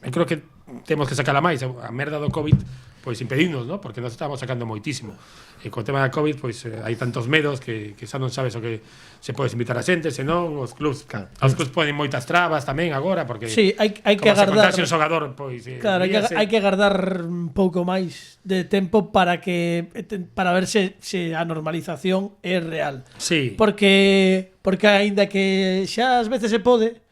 eu creo que temos que sacala máis. A merda do COVID pois impedimos, ¿no? Porque nos estamos sacando moitísimo. E co tema da COVID, pois hai tantos medos que xa non sabes o que se podes invitar a xente, senón os clubs ponen moitas trabas tamén agora, porque Sí, hai que como se agardar. contaxe un xogador, pois Claro, hai que agardar un pouco máis de tempo para ver se a normalización é real. Sí. Porque aínda que xa ás veces se pode,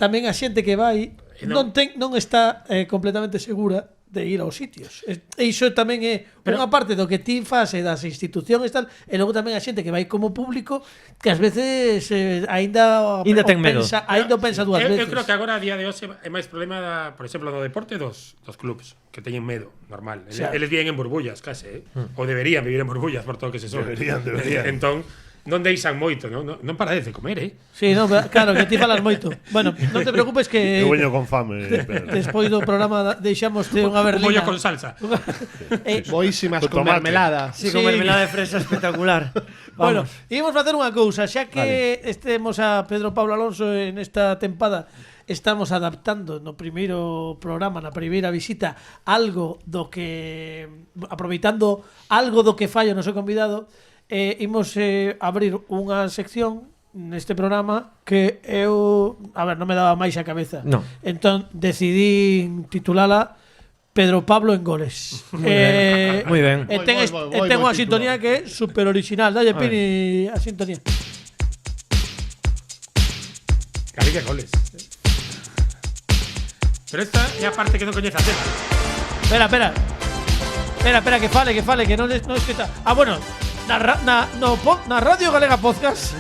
tamén a xente que vai non está completamente segura de ir aos sitios. E iso tamén é unha parte do que ti fas e das institucións e tal, e logo tamén a xente que vai como público que ás veces aínda ten medo. pensa dúas veces. Eu creo que agora a día de hoxe é máis problema, por exemplo, no deporte dos clubs que teñen medo, normal. Eles viven en burbullas, case, ou deberían vivir en burbullas por todo o que se son. Deberían. Entón, non deixan moito, non parades de comer, Sí, no, claro, que ti falas moito. Bueno, non te preocupes que Eu veño con fame, Pedro. despois do programa deixámoste unha un berlina. bollo con salsa. Boísimas Con con tomate. mermelada. Sí, con Sí. mermelada de fresa espectacular. Bueno, Vamos. íbamos facer unha cousa, xa que estemos a Pedro Pablo Alonso en esta tempada, estamos adaptando no primeiro programa, na primeira visita, algo do que aproveitando algo do que fallo no seu convidado, imos abrir unha sección neste programa que eu, a ver, non me daba máis a cabeza. No. Entón decidí titulala Pedro Pablo en goles. Moi ben. E ten, Moi ten unha título. sintonía que é super original. Dalle, Pini, a sintonía. Cariño, goles. Pero esta é a parte que non coñece a tema. Espera, que fale, que non escrita. Ah, bueno, na Radio Galega Podcast.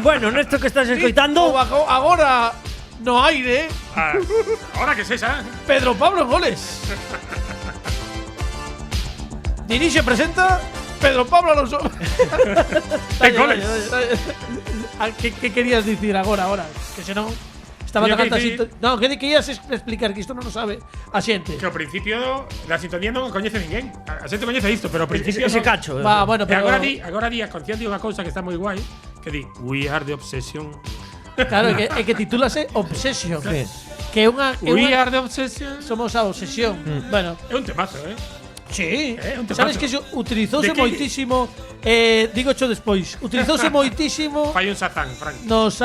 Bueno, nesto que estás escoitando. Agora no aire. Ahora que es esa. Pedro Pablo Goles. Dirixe e presenta Pedro Pablo Alonso. En goles. ¿Qué querías decir agora? Que senón estaba Yo tocando que No, que querías explicar que isto non o sabe a xente. Que ao principio da sintonía non coñece ninguén. A xente coñece isto, pero ao principio Ese non. cacho. Va, bueno, pero Agora di a canción di unha cousa que está moi guai, que di We are the obsession. claro, é que titúlase Obsession. Sí. Que é unha We are the obsession. somos a obsesión. Bueno, É un temazo, sí. Un temazo. Sabes que iso utilizouse De que- moitísimo, digocho despois. Utilizouse moitísimo Fai un Shazam, Frank. nos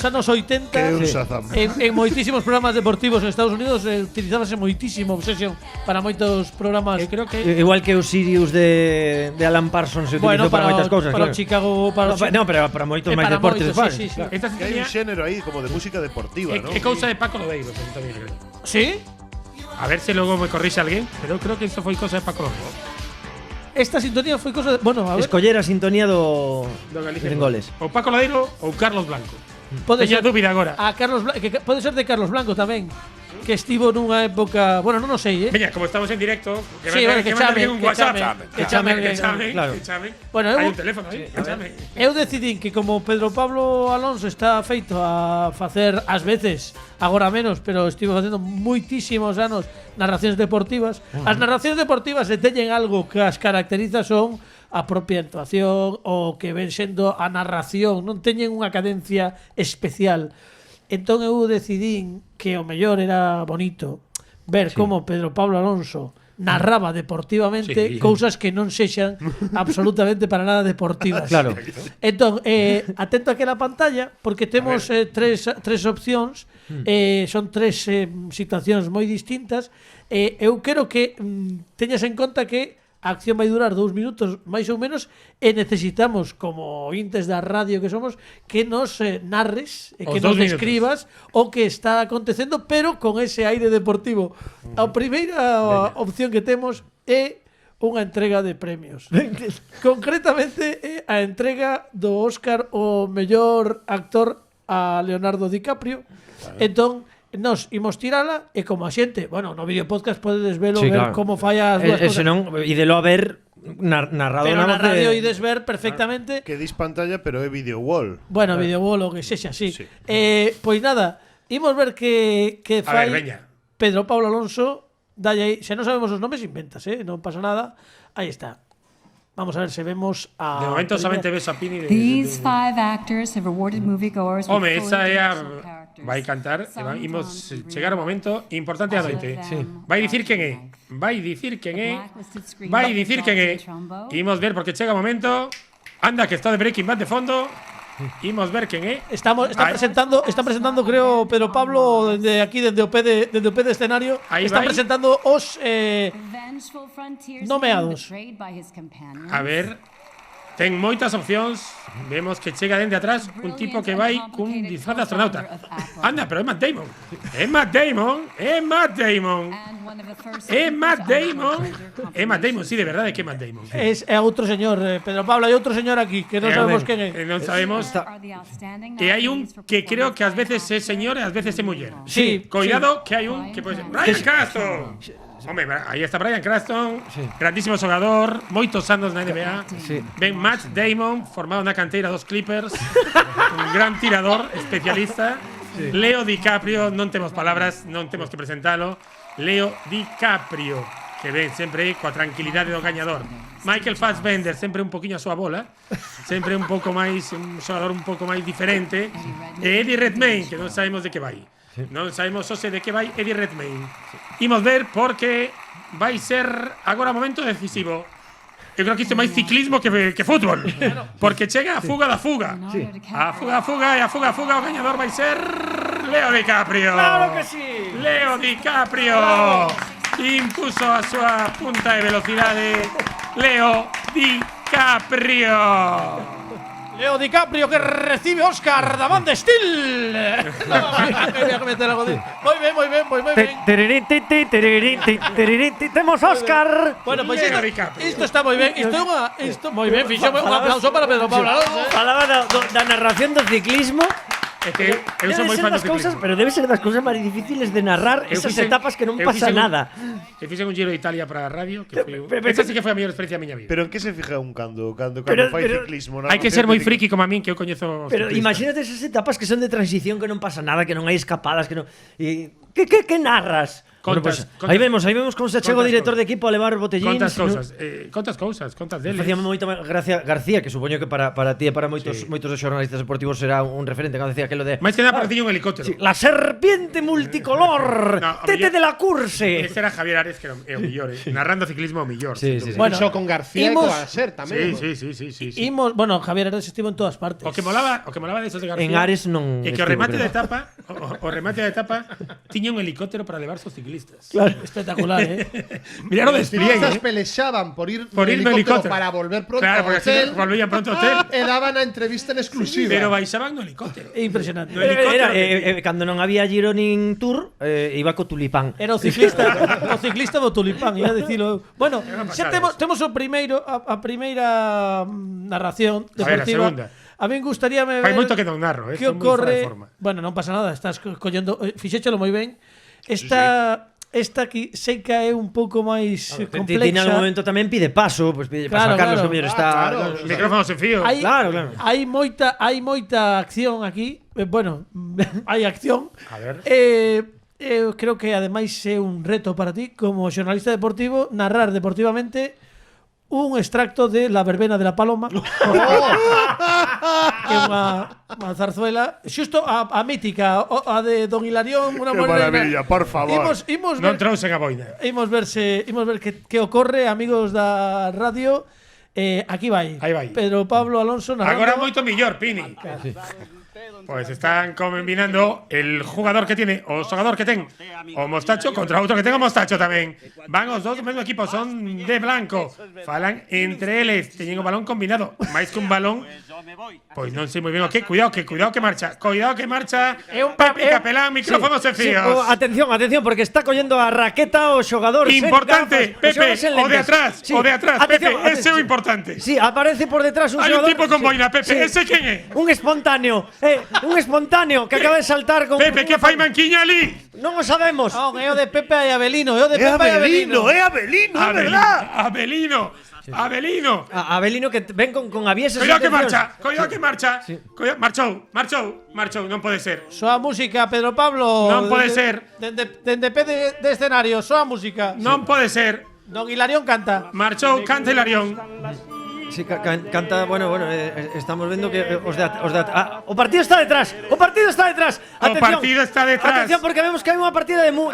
anos 80 Que un Shazam. en moitísimos programas deportivos en Estados Unidos utilizábase moitísimo Obsession para moitos programas. Creo que Igual que o Sirius de Alan Parsons se utilizou para moitas cousas. para o claro. Chicago, para o No, pero para moitos máis para deportes moitos, fans. sí. esta Que hai sintonía un xénero aí como de música deportiva, ¿no? é cousa de Paco Lodeiro, tamén creo. Sí. A ver se logo me corrixe alguén, pero creo que isto foi cousa de Paco Lodeiro. Esta sintonía foi cosa de, bueno, a ver, Escoller a sintonía do Galicia en goles. Ou Paco Lodeiro ou Carlos Blanco. pode Teña ser dúbida agora. a Carlos que pode ser de Carlos Blanco tamén, que estivo nunha época, bueno, non o sei, Veña, como estamos en directo, Sí, bueno, que chame, un que WhatsApp. chame, que chame alguén, claro. Que chame. Bueno, Hai eu- un teléfono aí, que chame. Eu decidín que como Pedro Pablo Alonso está feito a facer ás veces, agora menos, pero estivo facendo moitísimos anos narracións deportivas. As narracións deportivas se teñen algo que as caracteriza son a propia actuación o que ven sendo a narración, non teñen unha cadencia especial. Entón eu decidín que o mellor era bonito ver como Pedro Pablo Alonso narraba deportivamente Sí. cousas que non sexan absolutamente para nada deportivas. Claro. Entón, atento aquí a la pantalla porque temos tres opcións, son tres situacións moi distintas. Eu quero que teñas en conta que a acción vai durar 2 minutos máis ou menos e necesitamos, como ointes da radio que somos, que nos narres e que Os 2 nos minutos. describas o que está acontecendo, pero con ese aire deportivo. A primeira opción que temos é unha entrega de premios. Concretamente é a entrega do Óscar ao mellor actor a Leonardo DiCaprio. Entón, nos imos tirala e como a xente, bueno, no vídeo podcast podedes velo, Sí, ver claro. como falla as dúas Ese cosas. non, idelo a ver narrado Pero na na voz radio de- ides ver perfectamente. Que dis pantalla, pero é video wall. Bueno, vídeo o que sexa, sí. Sí. Pois nada, imos ver que A fai ver, veña. Pedro Pablo Alonso. Dalle aí, se non sabemos os nomes inventas, non pasa nada. Aí está. Vamos a ver se vemos a De momento solamente ves a Pini de. These 5 actors have rewarded moviegoers with Home, fully esa é a. dimensional characters. Vai cantar, Some imos Tom chegar ao momento importante a noite. Vai dicir quen é. Vai dicir quen é. Vai dicir quen é. Imos ver porque chega o momento. Anda que está de Breaking Bad de fondo. Imos ver quen é. Está Ahí. presentando creo Pedro Pablo desde aquí desde o pé de escenario. Ahí Están vai. presentando os nomeados. A ver. Ten moitas opcións. Vemos que chega dende atrás un tipo que vai cun disfraz de astronauta. Anda, pero é Matt Damon. É Matt Damon. É Matt Damon. É Matt Damon. É Matt Damon, sí, de verdade que é Matt Damon. É outro señor, Pedro Pablo, hai outro señor aquí que non sabemos quen é. Non sabemos. E hai un que creo que ás veces é señor e ás veces é muller. Sí, Cuidado, que hai un que pode ser Bryan Cranston. Hombre, aí está Bryan Cranston, grandísimo xogador, moitos anos na NBA. Ben Matt Damon, formado na canteira dos Clippers, un gran tirador, especialista. Leo DiCaprio, non temos palabras, non temos que presentalo. Leo DiCaprio, que ven sempre aí coa tranquilidade do gañador. Michael Fassbender, sempre un poquinho a súa bola, sempre un pouco máis, un xogador un pouco máis diferente. E Eddie Redmayne, que non sabemos de que vai. Non sabemos hoxe de que vai Eddie Redmayne. Imos ver porque vai ser agora o momento decisivo. Eu creo que isto é máis ciclismo que fútbol. Porque chega a fuga da fuga. A fuga e a fuga o gañador vai ser Leo DiCaprio. Claro que sí. Leo DiCaprio. Impuso a súa punta de velocidade Leo DiCaprio. Leo DiCaprio que recibe Oscar da Man de Steel. Muy bien. Temos Oscar. Bueno, pues isto está moi ben. Isto moi ben, fixo un aplauso para Pedro Pablo Alonso. Falaba da narración do ciclismo. Eu sou moi fan do ciclismo. Pero debe ser das cousas máis difíciles de narrar esas etapas que non pasa nada. Eu fixe un Giro de Italia para a radio, que foi esa sí que foi a mellor experiencia da miña vida. Pero en que se fija un cando fai ciclismo? Hai que ser moi friki como a min, que eu coñezo. Pero imagínate esas etapas que son de transición, que non pasa nada, que non hai escapadas, que non. Que narras? Aí vemos como se chega o director de equipo a levar botellín. Contas deles. Facía moita gracia García, que supoño que para ti e para moitos dos xornalistas deportivos será un referente, cando decía aquilo de máis que nada parecía un helicóptero. La serpiente multicolor, Tete de la Curse. Ese era Javier Ares, que era o millor, narrando ciclismo o millor. Bueno, xo con García e coa Ser tamén. Sí. Bueno, Javier Ares estivo en todas partes. O que molaba de esos de García. En Ares non. E que o remate de etapa, tiña un helicóptero para levar sus ciclistas. Claro, espectacular, Miraron de ciclistas pelexaban por ir no helicóptero para volver pronto ao hotel. Volvían pronto ao hotel. E daban a entrevista en exclusiva. Pero baixaban no helicóptero. Impresionante. Cando non había Giro nin Tour, iba co tulipán. Era o ciclista do tulipán, ia dicilo. Bueno, xa temos o primeiro a primeira narración deportiva. A mí gustaríame ver. Hai moito que non narro, que ocorre. Bueno, non pasa nada, estás collendo, fixéchelo moi ben. Esta aquí sei que é un pouco máis complexa. Tiene algún momento tamén pide paso, pues pide paso a Carlos, que mellor está. Micrófono sen fío. Claro. Hai moita acción aquí. Bueno, hai acción. A ver. Eu creo que ademais é un reto para ti como xornalista deportivo narrar deportivamente un extracto de La verbena de la paloma. Que é unha zarzuela xusto a mítica, a de Don Hilarión, unha maravilla, por favor. Non trouxen a boina. Imos ver que ocorre, amigos da radio. Aquí vai. Aí vai. Pedro Pablo Alonso narrando. Agora moito millor, Pini. Pues están combinando el jugador que tiene o xogador que ten o mostacho contra outro que ten o mostacho tamén. Van os dous do mesmo equipo, son de blanco. Falan entre eles, teñen o balón combinado. máis que un balón, pois non sei moi ben o que. Cuidado que marcha. É un Pepe Capelán, micrófono sen fíos. Atención, porque está collendo a raqueta o xogador. Importante, Pepe, o de atrás, Pepe, ese é o importante. Sí, aparece por detrás un xogador. Hai un tipo con boina, Pepe, ese quen é? Un espontáneo que acaba de saltar con Pepe, que fai manquiña ali? Non o sabemos. Non, é o de Pepe e Abelino, É Abelino, Abelino que ven con aviesas. Cuidado que marcha. Marchou, non pode ser. Soa música, Pedro Pablo. Non pode ser. Dende pé de escenario, soa música. Non pode ser. Don Hilarión canta. Marchou, canta Hilarión. Sí, canta, bueno, estamos vendo que o partido está detrás. Atención, porque vemos que hai unha partida de mus.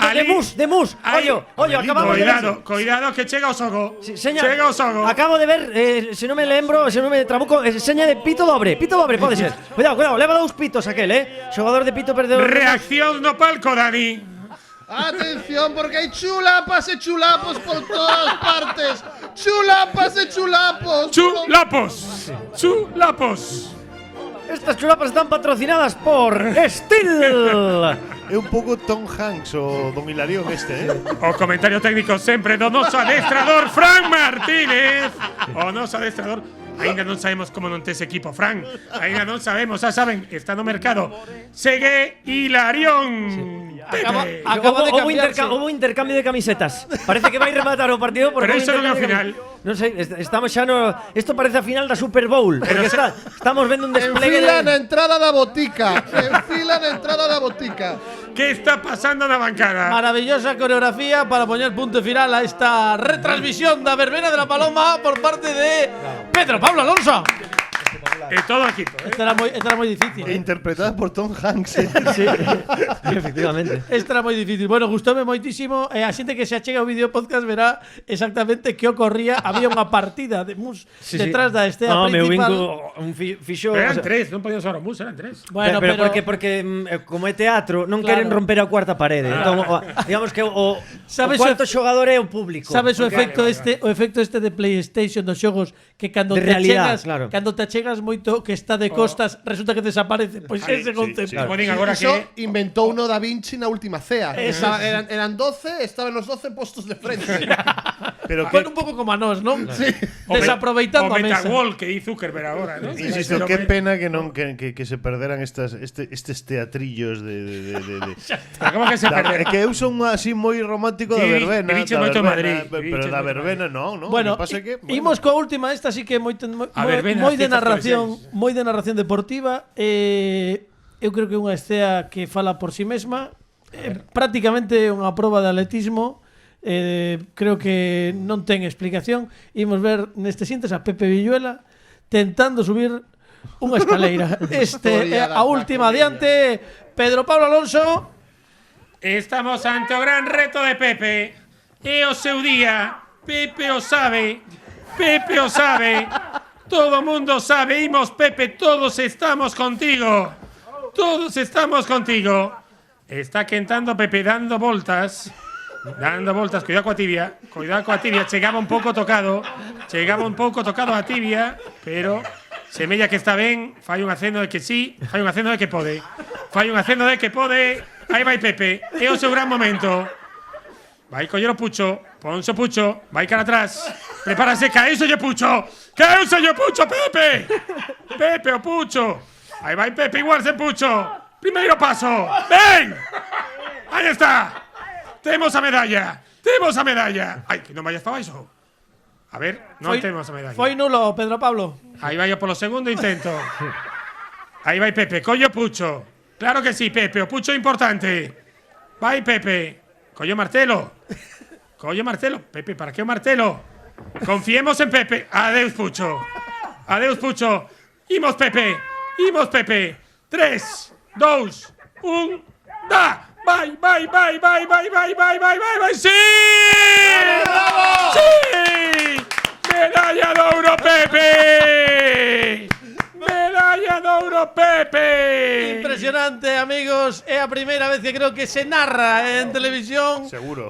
Ollo, acabamos de ver. Cuidado que chega o Sogo. Chega o Sogo. Acabo de ver, se non me lembro, se non me trabuco, seña de pito dobre, pode ser. Cuidado, leva dous pitos aquel, xogador de pito perdedor. Reacción no palco, Dani. Atención, porque hay chulapas y chulapos por todas partes. Chulapas y chulapos. Chulapos. Estas chulapas están patrocinadas por Steel. É un pouco Tom Hanks o Don Hilarión O comentario técnico sempre do noso adestrador Fran Martínez. O noso adestrador. Ainda non sabemos como non tes equipo, Fran. Ainda non sabemos, xa saben, está no mercado. Segue Hilarión. Acaba de cambiarse. Hubo intercambio de camisetas. Parece que vai rematar o partido porque pero iso non é o final. Non sei, estamos xa no. Isto parece a final da Super Bowl. Porque estamos vendo un despliegue. Enfila na entrada da botica. ¿Qué está pasando na bancada? Maravillosa coreografía para poñer punto final a esta retransmisión da verbena de la paloma por parte de Pedro Pablo Alonso. Todo equipo. Esta era moi difícil. Interpretada por Tom Hanks. Sí, efectivamente. Esta era moi difícil. Bueno, gustoume moitísimo. A xente que se achega ao vídeo podcast verá exactamente que ocorría. Había unha partida de mus detrás da estea principal. Un fixo. Eran tres, non podían usar o mus, eran tres. Bueno, pero porque como é teatro, non queren romper a cuarta parede. Entón, digamos que o cuarto xogador é o público. Sabes o efecto este de PlayStation dos xogos que cando te achegas moito que está de costas, resulta que desaparece. Pois ese concepto. Como din agora Eso que inventó uno Da Vinci na última cea. Eran 12, estaban los 12 postos de frente. Pero Bueno, un pouco como a nós, non? Sí. Desaproveitando o a mesa. Metawall que di Zuckerberg agora, ¿no? insisto, qué pena que non que se perderan estes teatrillos de Como que se É perder? que eu son así moi romántico da Sí, verbena, viviche da moito en verbena, Madrid, pero viviche da moito en verbena non, Bueno, que pasa que imos coa última, esta sí que é moi verbena, de as narración, fiestas moi de narración deportiva. Eu creo que é unha estea que fala por si mesma. Prácticamente unha proba de atletismo. Creo que non ten explicación. Imos ver neste sintes a Pepe Villuela tentando subir unha escaleira. A última adiante, Pedro Pablo Alonso. Estamos ante o gran reto de Pepe. É o seu día. Pepe o sabe. Pepe o sabe. Todo mundo sabe. Imos, Pepe, todos estamos contigo. Todos estamos contigo. Está quentando Pepe dando voltas. Dando voltas, cuidado coa tibia. Cuidado coa tibia. Chegaba un pouco tocado. Chegaba un pouco tocado a tibia, pero semella que está ben. Fai un aceno de que sí. Fai un aceno de que pode. Fai un aceno de que pode. Aí vai Pepe. É o seu gran momento. Vai coller o Pucho. Ponse o Pucho. Vai cara atrás. Prepárase. Caeuse o Pucho. Caeuse o Pucho, Pepe. Pepe o Pucho. Aí vai Pepe igual sen Pucho. Primeiro paso. ¡Ven! Aí está. Temos a medalla. Temos a medalla. Ai, que non vayas para baixo. A ver, non temos a medalla. Foi nulo, Pedro Pablo. Aí vai polo segundo intento. Aí vai Pepe, colle o Pucho. Claro que sí, Pepe, o Pucho é importante. Vai Pepe. Colle o martelo. Colle o martelo. Pepe, para que o martelo? Confiemos en Pepe. Adeus, Pucho. Adeus, Pucho. Imos, Pepe. Imos, Pepe. 3, 2, 1, da. Vai, vai, vai, vai, vai, vai, vai, vai, vai, vai. ¡Sí! ¡Bravo! ¡Sí! ¡Medalla de oro, Pepe! ¡Medalla de oro, Pepe! Impresionante, amigos. É a primeira vez que creo que se narra en televisión. Seguro.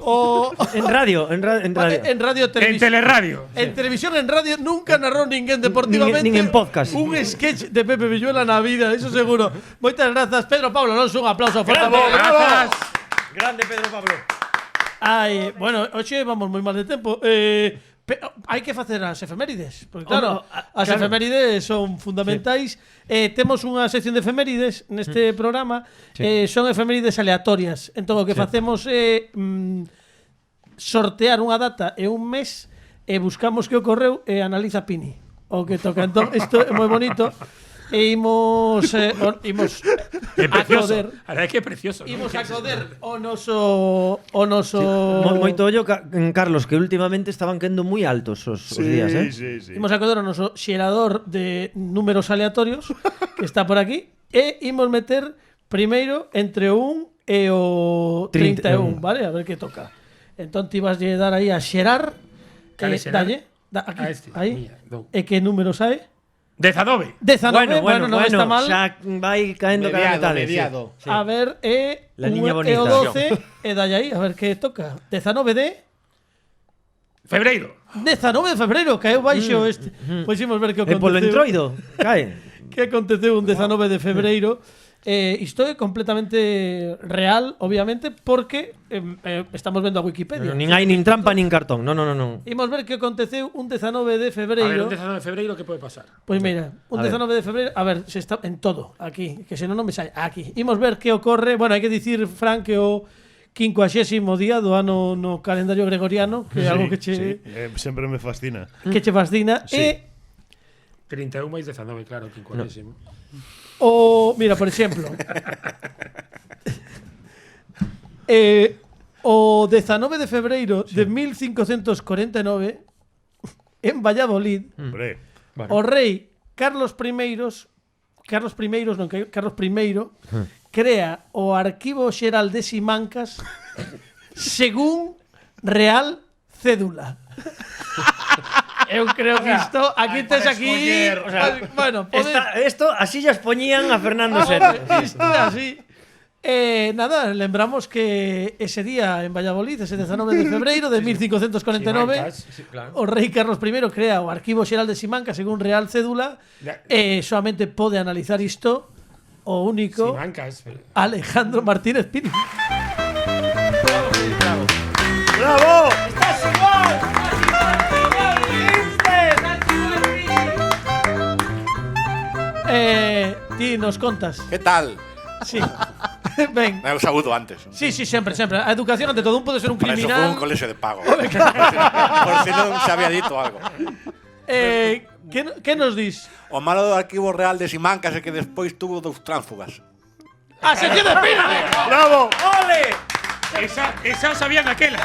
En radio. En radio, En televisión. teleradio. En televisión, en radio, nunca narrou ninguén deportivamente. Nin en podcast. Un sketch de Pepe Villuela na vida, eso seguro. Moitas grazas, Pedro Pablo Alonso. Un aplauso forte. Gracias. Grande Pedro Pablo. Ai, bueno, hoxe vamos moi mal de tempo. Hai que facer as efemérides, porque claro, as efemérides son fundamentais. Temos unha sección de efemérides neste programa. Son efemérides aleatorias. Entón o que facemos é sortear unha data e un mes e buscamos que ocorreu e analiza Pini o que toca. Entón isto é moi bonito. E imos É precioso. A verdade é que é precioso. Imos a coder o noso Moito ollo, Carlos, que últimamente estaban quendo moi altos os días, Sí. Imos a coder o noso xerador de números aleatorios que está por aquí e imos meter primeiro entre o 1 e o 31, vale? A ver que toca. Entón ti vas lle dar aí a xerar. Dalle, aquí, aí. E que número sae? 19. 19, bueno, non está mal. Xa vai caendo cada metade. Mediado. Sí. A ver, La niña e bonita. o 12 e dalle aí, a ver que toca. 19 de Febreiro. 19 de febreiro, caeu baixo este. Pois imos ver que E polo aconteceu. entroido, cae. Que aconteceu un 19 de febreiro. Isto é completamente real, obviamente, porque estamos vendo a Wikipedia. Nin hai nin trampa nin cartón. Non. Imos ver que aconteceu un 19 de A ver, febreiro. un 19 de febreiro, que pode pasar? Pois mira, un 19 de febreiro, a ver, se está en todo aquí, que senón non me sai aquí. Imos ver que ocorre, bueno, hai que dicir, Fran, que o 50º día do ano no calendario gregoriano, que é algo que che sempre me fascina. que che fascina. Sí. E 31 máis 19, claro, 50º. mira, por exemplo, o 19 de febreiro de 1549 en Valladolid, Hombre. o rei Carlos I crea o Arquivo Xeral de Simancas según Real Cédula. Eu creo que isto aquí tes aquí, o sea, bueno, Esto así ya expoñían a Fernando Serra. isto é así. Nada, lembramos que ese día en Valladolid, ese 19 de febreiro de 1549, o rei Carlos I crea o Arquivo Xeral de Simancas según Real Cédula, solamente pode analizar isto o único Alejandro Martínez Pini. ¡Bravo! ¡Estás igual! Ti nos contas. ¿Qué tal? Sí. Ben. Me saludo antes. Sí, sempre. A educación ante todo pode ser un Para eso criminal. fue un colegio de pago. Por si non se había dito algo. Que nos dis? O malo do Arquivo Real de Simancas é que despois tuvo 2 tránsfugas. ¡Ah, se queda pena! ¡Bravo! ¡Ole! Esa sabía daquela.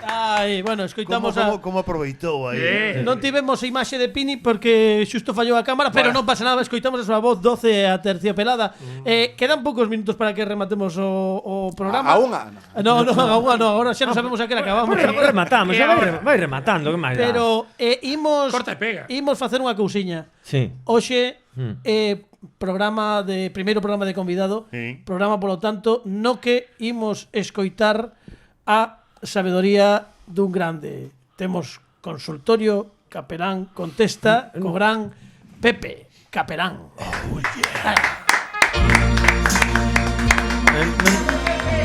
Ai, bueno, escoitamos a... Como aproveitou aí? Non tivemos a imaxe de Pini porque xusto fallou a cámara, pero non pasa nada, escoitamos a súa voz doce a terciopelada. Quedan poucos minutos para que rematemos o programa. A unha? No, a unha no, agora xa non sabemos a que acabamos. Rematamos, xa vai rematando, que máis dá. Pero imos Corta e pega. Imos facer unha cousiña. Sí. Hoxe primeiro programa de convidado, programa polo tanto no que imos escoitar a sabedoría dun grande. Temos consultorio Capelán contesta co gran Pepe Capelán.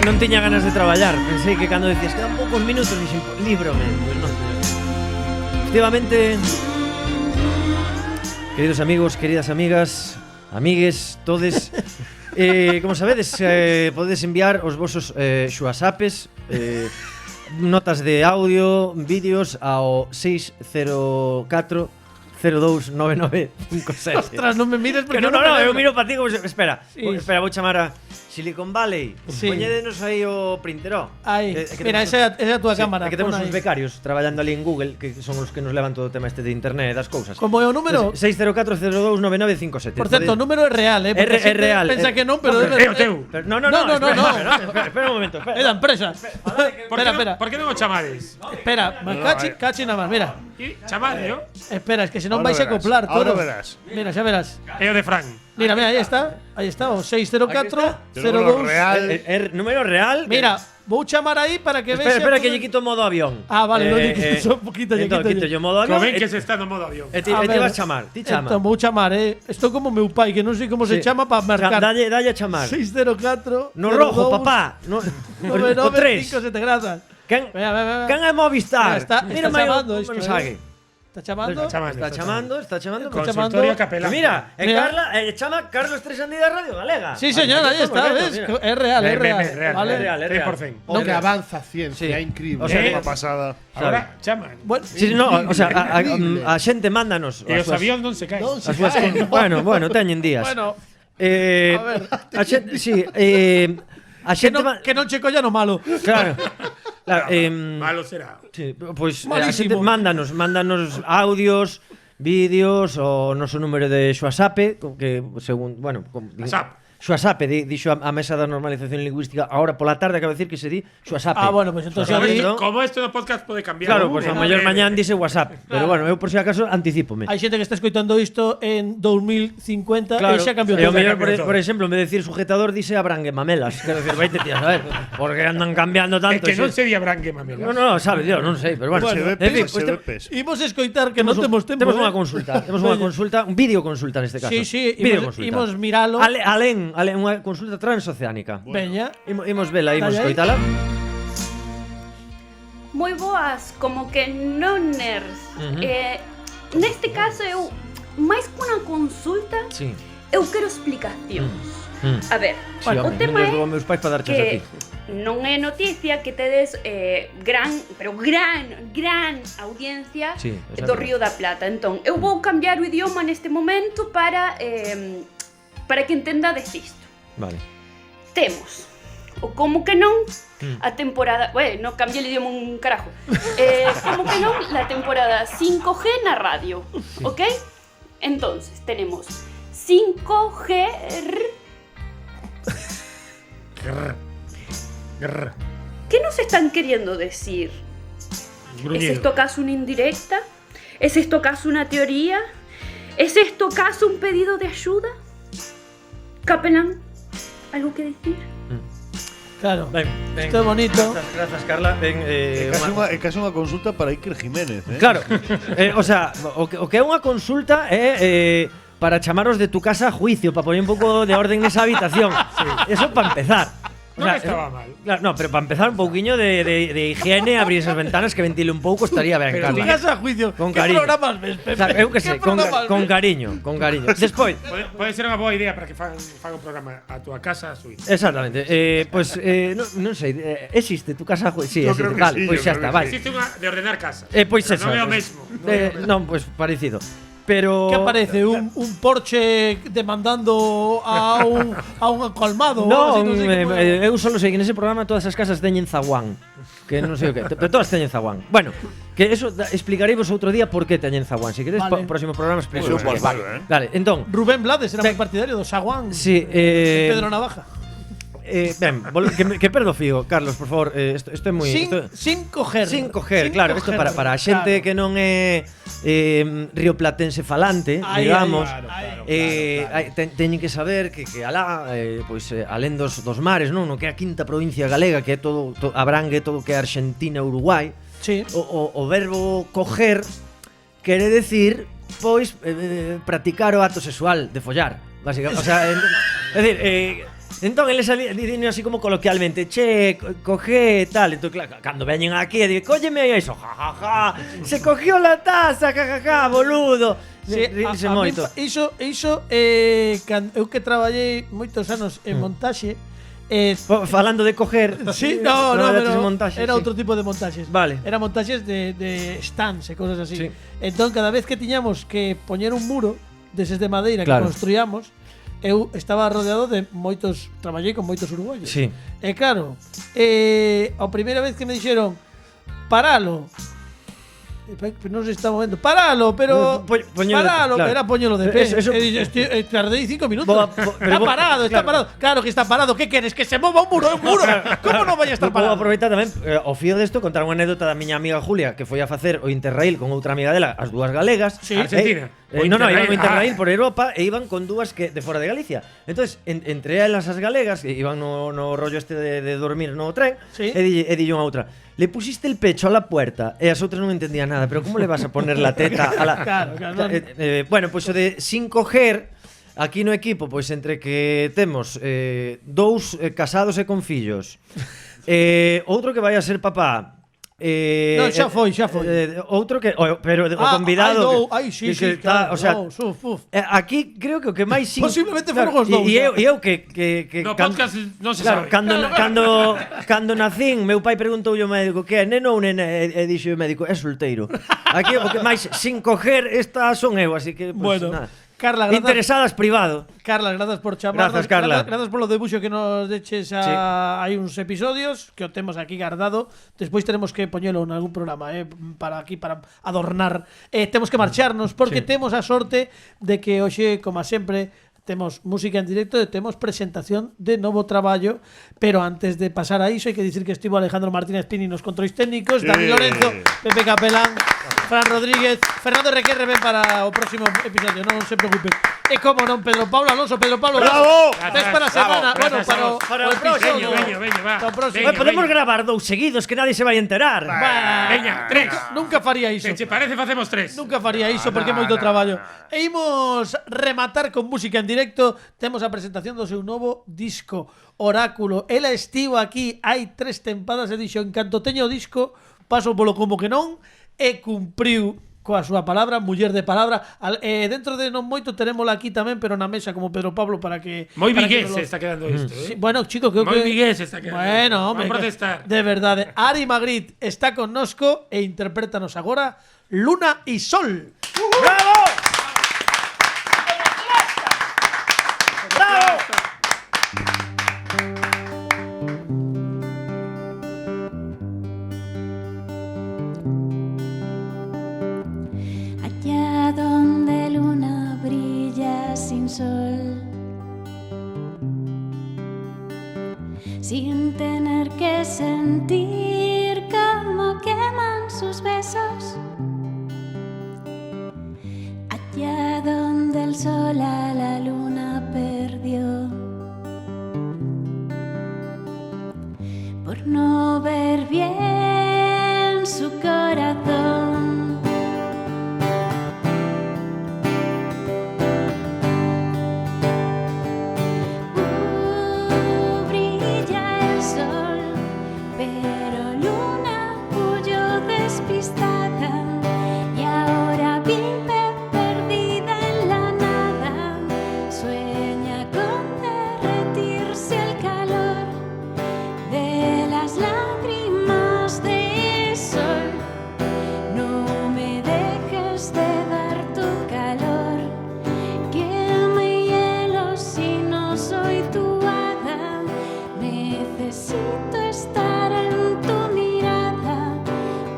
Non tiña ganas de traballar. Pensei que cando decías quedan poucos minutos dixen, líbrome. Pues non, efectivamente, queridos amigos, queridas amigas, amigues, todes, como sabedes, podedes enviar os vosos WhatsAppes, notas de audio, vídeos ao 604 029957. Ostras, non me mires porque no, eu miro para ti como espera, vou chamar a Silicon Valley. Poñédenos aí o printeró. Mira, esa é a túa cámara. Que temos uns becarios traballando ali en Google, que son os que nos levan todo o tema este de internet das cousas. Como é o número? 604029957. Por certo, o número é real, É real. Pensa que non, pero É o teu. No. Espera un momento. É da empresa. Espera. Por que non o chamades? Espera, cachi nada máis, mira. Chamade, yo? Espera, es que se non vais a acoplar todo. Ahora verás. Mira, xa verás. É o de Fran. Mira, ahí está, o 604 Número 02. real. Número real. Mira, vou chamar aí para que vexa. Espera que lle quito modo avión. Ah, vale, non lle quito, quito yo modo avión. Como ven que se está no modo avión. E ti vas chamar, ti chama. Entón vou chamar, Estou como meu pai, que non sei como se chama para marcar. Dalle a chamar. 604 No rojo, papá. No 9957, grazas. Can é Movistar? Está chamando isto. Está chamando. Consultorio Capelán. Mira, Carla, chama Carlos Tresandí da Radio Galega. Sí, señor, aí está, ves? É real, vale. Real. 100%. O que avanza a ciencia, é increíble. O sea, Unha pasada. Ahora chaman. Bueno, sí, no, o sea, a xente mándanos. E os avións non se caen. Bueno, teñen días. bueno, a xente, sí, a xente que non che colla no malo. Claro. Malo será. Sí, pois malísimo. Mándanos audios, vídeos, o noso número de WhatsApp, que según, bueno, WhatsApp, dixo a Mesa da Normalización Lingüística, ahora pola tarde acaba de decir que se di WhatsApp. Ah, bueno, pues entonces como esto no podcast pode cambiar. Claro, pues a mellor mañán dice WhatsApp, pero bueno, eu por si acaso anticípome. Hai xente que está escoitando isto en 2050 claro, e xa cambiou todo. E o mellor, por exemplo, en vez de decir sujetador, dice abrangue mamelas. Quero decir, vaite tías, a ver, porque andan cambiando tanto. É que non se di abrangue mamelas. No, sabe Dios, non sei, pero bueno. Imos escoitar que non temos tempo. Temos unha consulta, un vídeo consulta neste caso. Sí, imos miralo. Alén, unha consulta transoceánica. Veña, imos vela, imos escoitala. Moi boas, como que non nerds. Neste caso eu máis que unha consulta, eu quero explicacións. A ver, o tema é meus pais para darches a ti. Non é noticia que tedes gran audiencia do Río da Plata. Entón, eu vou cambiar o idioma neste momento para que entendades isto. Vale. Temos o como que non a temporada, no cambié el idioma un carajo. Como que non la temporada 5G na radio, ¿ok? Entonces, tenemos 5G ¿Qué nos están queriendo decir? ¿Es esto acaso una indirecta? ¿Es esto acaso una teoría? ¿Es esto acaso un pedido de ayuda? Capelán, ¿Algo que decir? Claro. Ben, Isto é bonito. Grazas, Carla. Ben, É case unha consulta para Iker Jiménez, Claro. O sea, o que é unha consulta é para chamaros de tu casa a juicio, para poner un pouco de orden nesa habitación. Eso para empezar. Non estaba mal. Claro, no, pero para empezar un pouquiño de higiene, abrir esas ventanas que ventile un pouco estaría ben, Pero Tu Carla. casa a juicio. Con Que cariño. programas ves, Pepe? O sea, eu que sei, con cariño, con cariño. Despois, Pode ser unha boa idea para que fagan un programa a túa casa a suite. exactamente. Non sei, existe tu casa a juicio? Sí, Yo existe. creo que Vale, sí, pois yo xa creo está, que vale. Existe unha de ordenar casas. Pois Pero eso. non é o mesmo. Non, pois parecido. Pero Que aparece? Un Porsche demandando a un colmado? Non, ou así, sei como é. eu solo sei que nese programa todas as casas teñen zaguán. Que non sei o que, pero todas teñen zaguán. Bueno, que eso explicareivos outro día por que teñen zaguán. Se queredes, Vale. próximo programa explico. Pois un Volkswagen, Vale, entón, Rubén Blades era moi partidario do Saguán. sí, Pedro Navaja. ben, que perdo fío, Carlos, por favor, isto é moi Sin coger. Sin coger, claro, isto para a xente que non é rioplatense falante, Ahí, digamos, claro. teñen que saber que alá, pois alén dos mares, non, no que é a quinta provincia galega, que é todo abrangue todo que é Argentina, Uruguai, Sí. o verbo coger quere decir, pois, practicar o acto sexual, de follar, básicamente, o sea, é dicir, entón eles dicen así como coloquialmente, che, coge tal, entón claro, cando veñen aquí e dicen, cólleme aí iso, jajaja, se cogió la taza, jajaja, boludo. Sí, Ríense a moito. Iso eu que traballei moitos anos en montaxe. Falando de coger. Sí, no, traballaches pero en montaxe, era sí. outro tipo de montaxes. Vale. Era montaxes de stands e cosas así. Sí. Entón, cada vez que tiñamos que poñer un muro deses de madeira Claro. que construíamos, eu estaba rodeado de moitos, traballei con moitos uruguayos. Sí. E claro, a primeira vez que me dixeron paralo. Non se está movendo. Paralo, pero Poñelo de pé, paralo, claro. era poñelo de pé. Eso- Tardei 5 minutos. Pero Está parado, está parado. Claro que está parado. ¿Qué quieres? Que se mova un muro, é un muro. ¿Cómo non vai a estar Vou parado? aproveitar tamén ao fío desto contar unha anécdota da miña amiga Julia que foi a facer o Interrail con outra amiga dela, as dúas galegas. Sí. Argentina. O No, iban Interrail, o Interrail por Europa e iban con dúas que de fora de Galicia. Entonces, entre elas as galegas que iban no rollo este de dormir no tren, Sí. e dille unha outra, le pusiste el pecho a la puerta e as outras non entendían nada, pero como le vas a poner la teta a la Claro, non. bueno, pois o de sin coger aquí no equipo, pois entre que temos dous casados e con fillos. Outro que vai a ser papá. Non, xa foi. Outro que pero o convidado sí, que está, claro, o sea, uf. aquí creo que o que máis Posiblemente foron os dous, E xa. eu que No podcast non se claro, sabe. cando nacín, meu pai preguntou ao médico que é neno ou nena e dixo o médico é solteiro. Aquí o que máis sin coger estas son eu, así que pues, Bueno, nada. Carla, grazas. Interesadas privado. Carla, grazas por chamarnos. Grazas, Carla. Grazas polo debuxo que nos deches hai uns episodios que o temos aquí guardado. Despois teremos que poñelo en algún programa, para aquí para adornar. Temos que marcharnos porque temos a sorte de que hoxe, como sempre, temos música en directo e temos presentación de novo traballo, pero antes de pasar a iso hai que dicir que estivo Alejandro Martínez Pini nos controis técnicos, Dani Lorenzo, Pepe Capelán, Fran Rodríguez, Fernando Requerre ven para o próximo episodio, non se preocupen. E como non, Pedro Pablo Alonso, ¡Bravo! ves para a semana, bueno, para o episodio. Veño, va. Para o próximo. Veño, Podemos veño. gravar dous seguidos que nadie se vai enterar. Veña, 3. Nunca faría iso. Se che parece, facemos 3. Nunca faría iso porque é moito traballo. E imos rematar con música en directo. Temos a presentación do seu novo disco, Oráculo. Ela estivo aquí hai 3 tempadas e dixo, en canto teño o disco, paso polo como que non, e cumpriu coa súa palabra, muller de palabra. Dentro de non moito terémola aquí tamén, pero na mesa como Pedro Pablo para que Moi para que vigués nos lo- está quedando isto, Sí, bueno, chicos, creo Moi que vigués está quedando. Bueno, hombre, Van protestar. de verdade. Ari Magritte está connosco e interprétanos agora Luna y Sol. ¡Bravo! ¡Bravo! Allá donde luna brilla sin sol, sin tener que sentir cómo queman sus besos. Allá donde el sol a la luna perdió, por no ver bien su corazón. Brilla el sol, pero Luna huyó despistada y ahora vive perdida en la nada. Sueña con derretirse el calor de las lágrimas de sol. No me dejes de dar tu calor, que me hielo si no soy tu hada. Necesito estar en tu mirada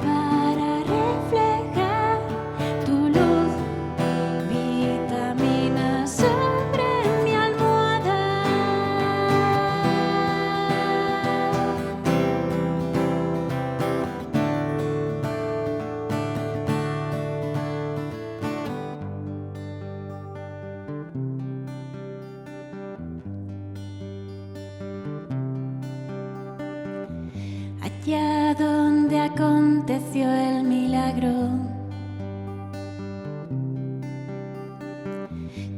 para reflejar tu luz, vitamina sobre mi almohada. Allá donde aconteció el milagro,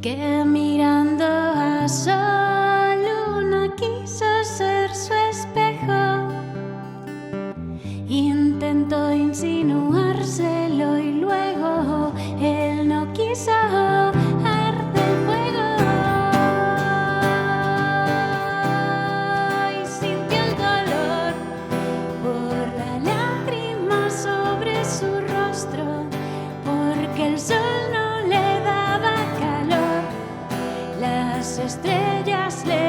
que mirando a sol Luna quiso ser su espejo, intentó insinuárselo y luego él no quiso arder fuego y sintió el dolor por la lágrima sobre su rostro, porque el sol no le daba calor, las estrellas le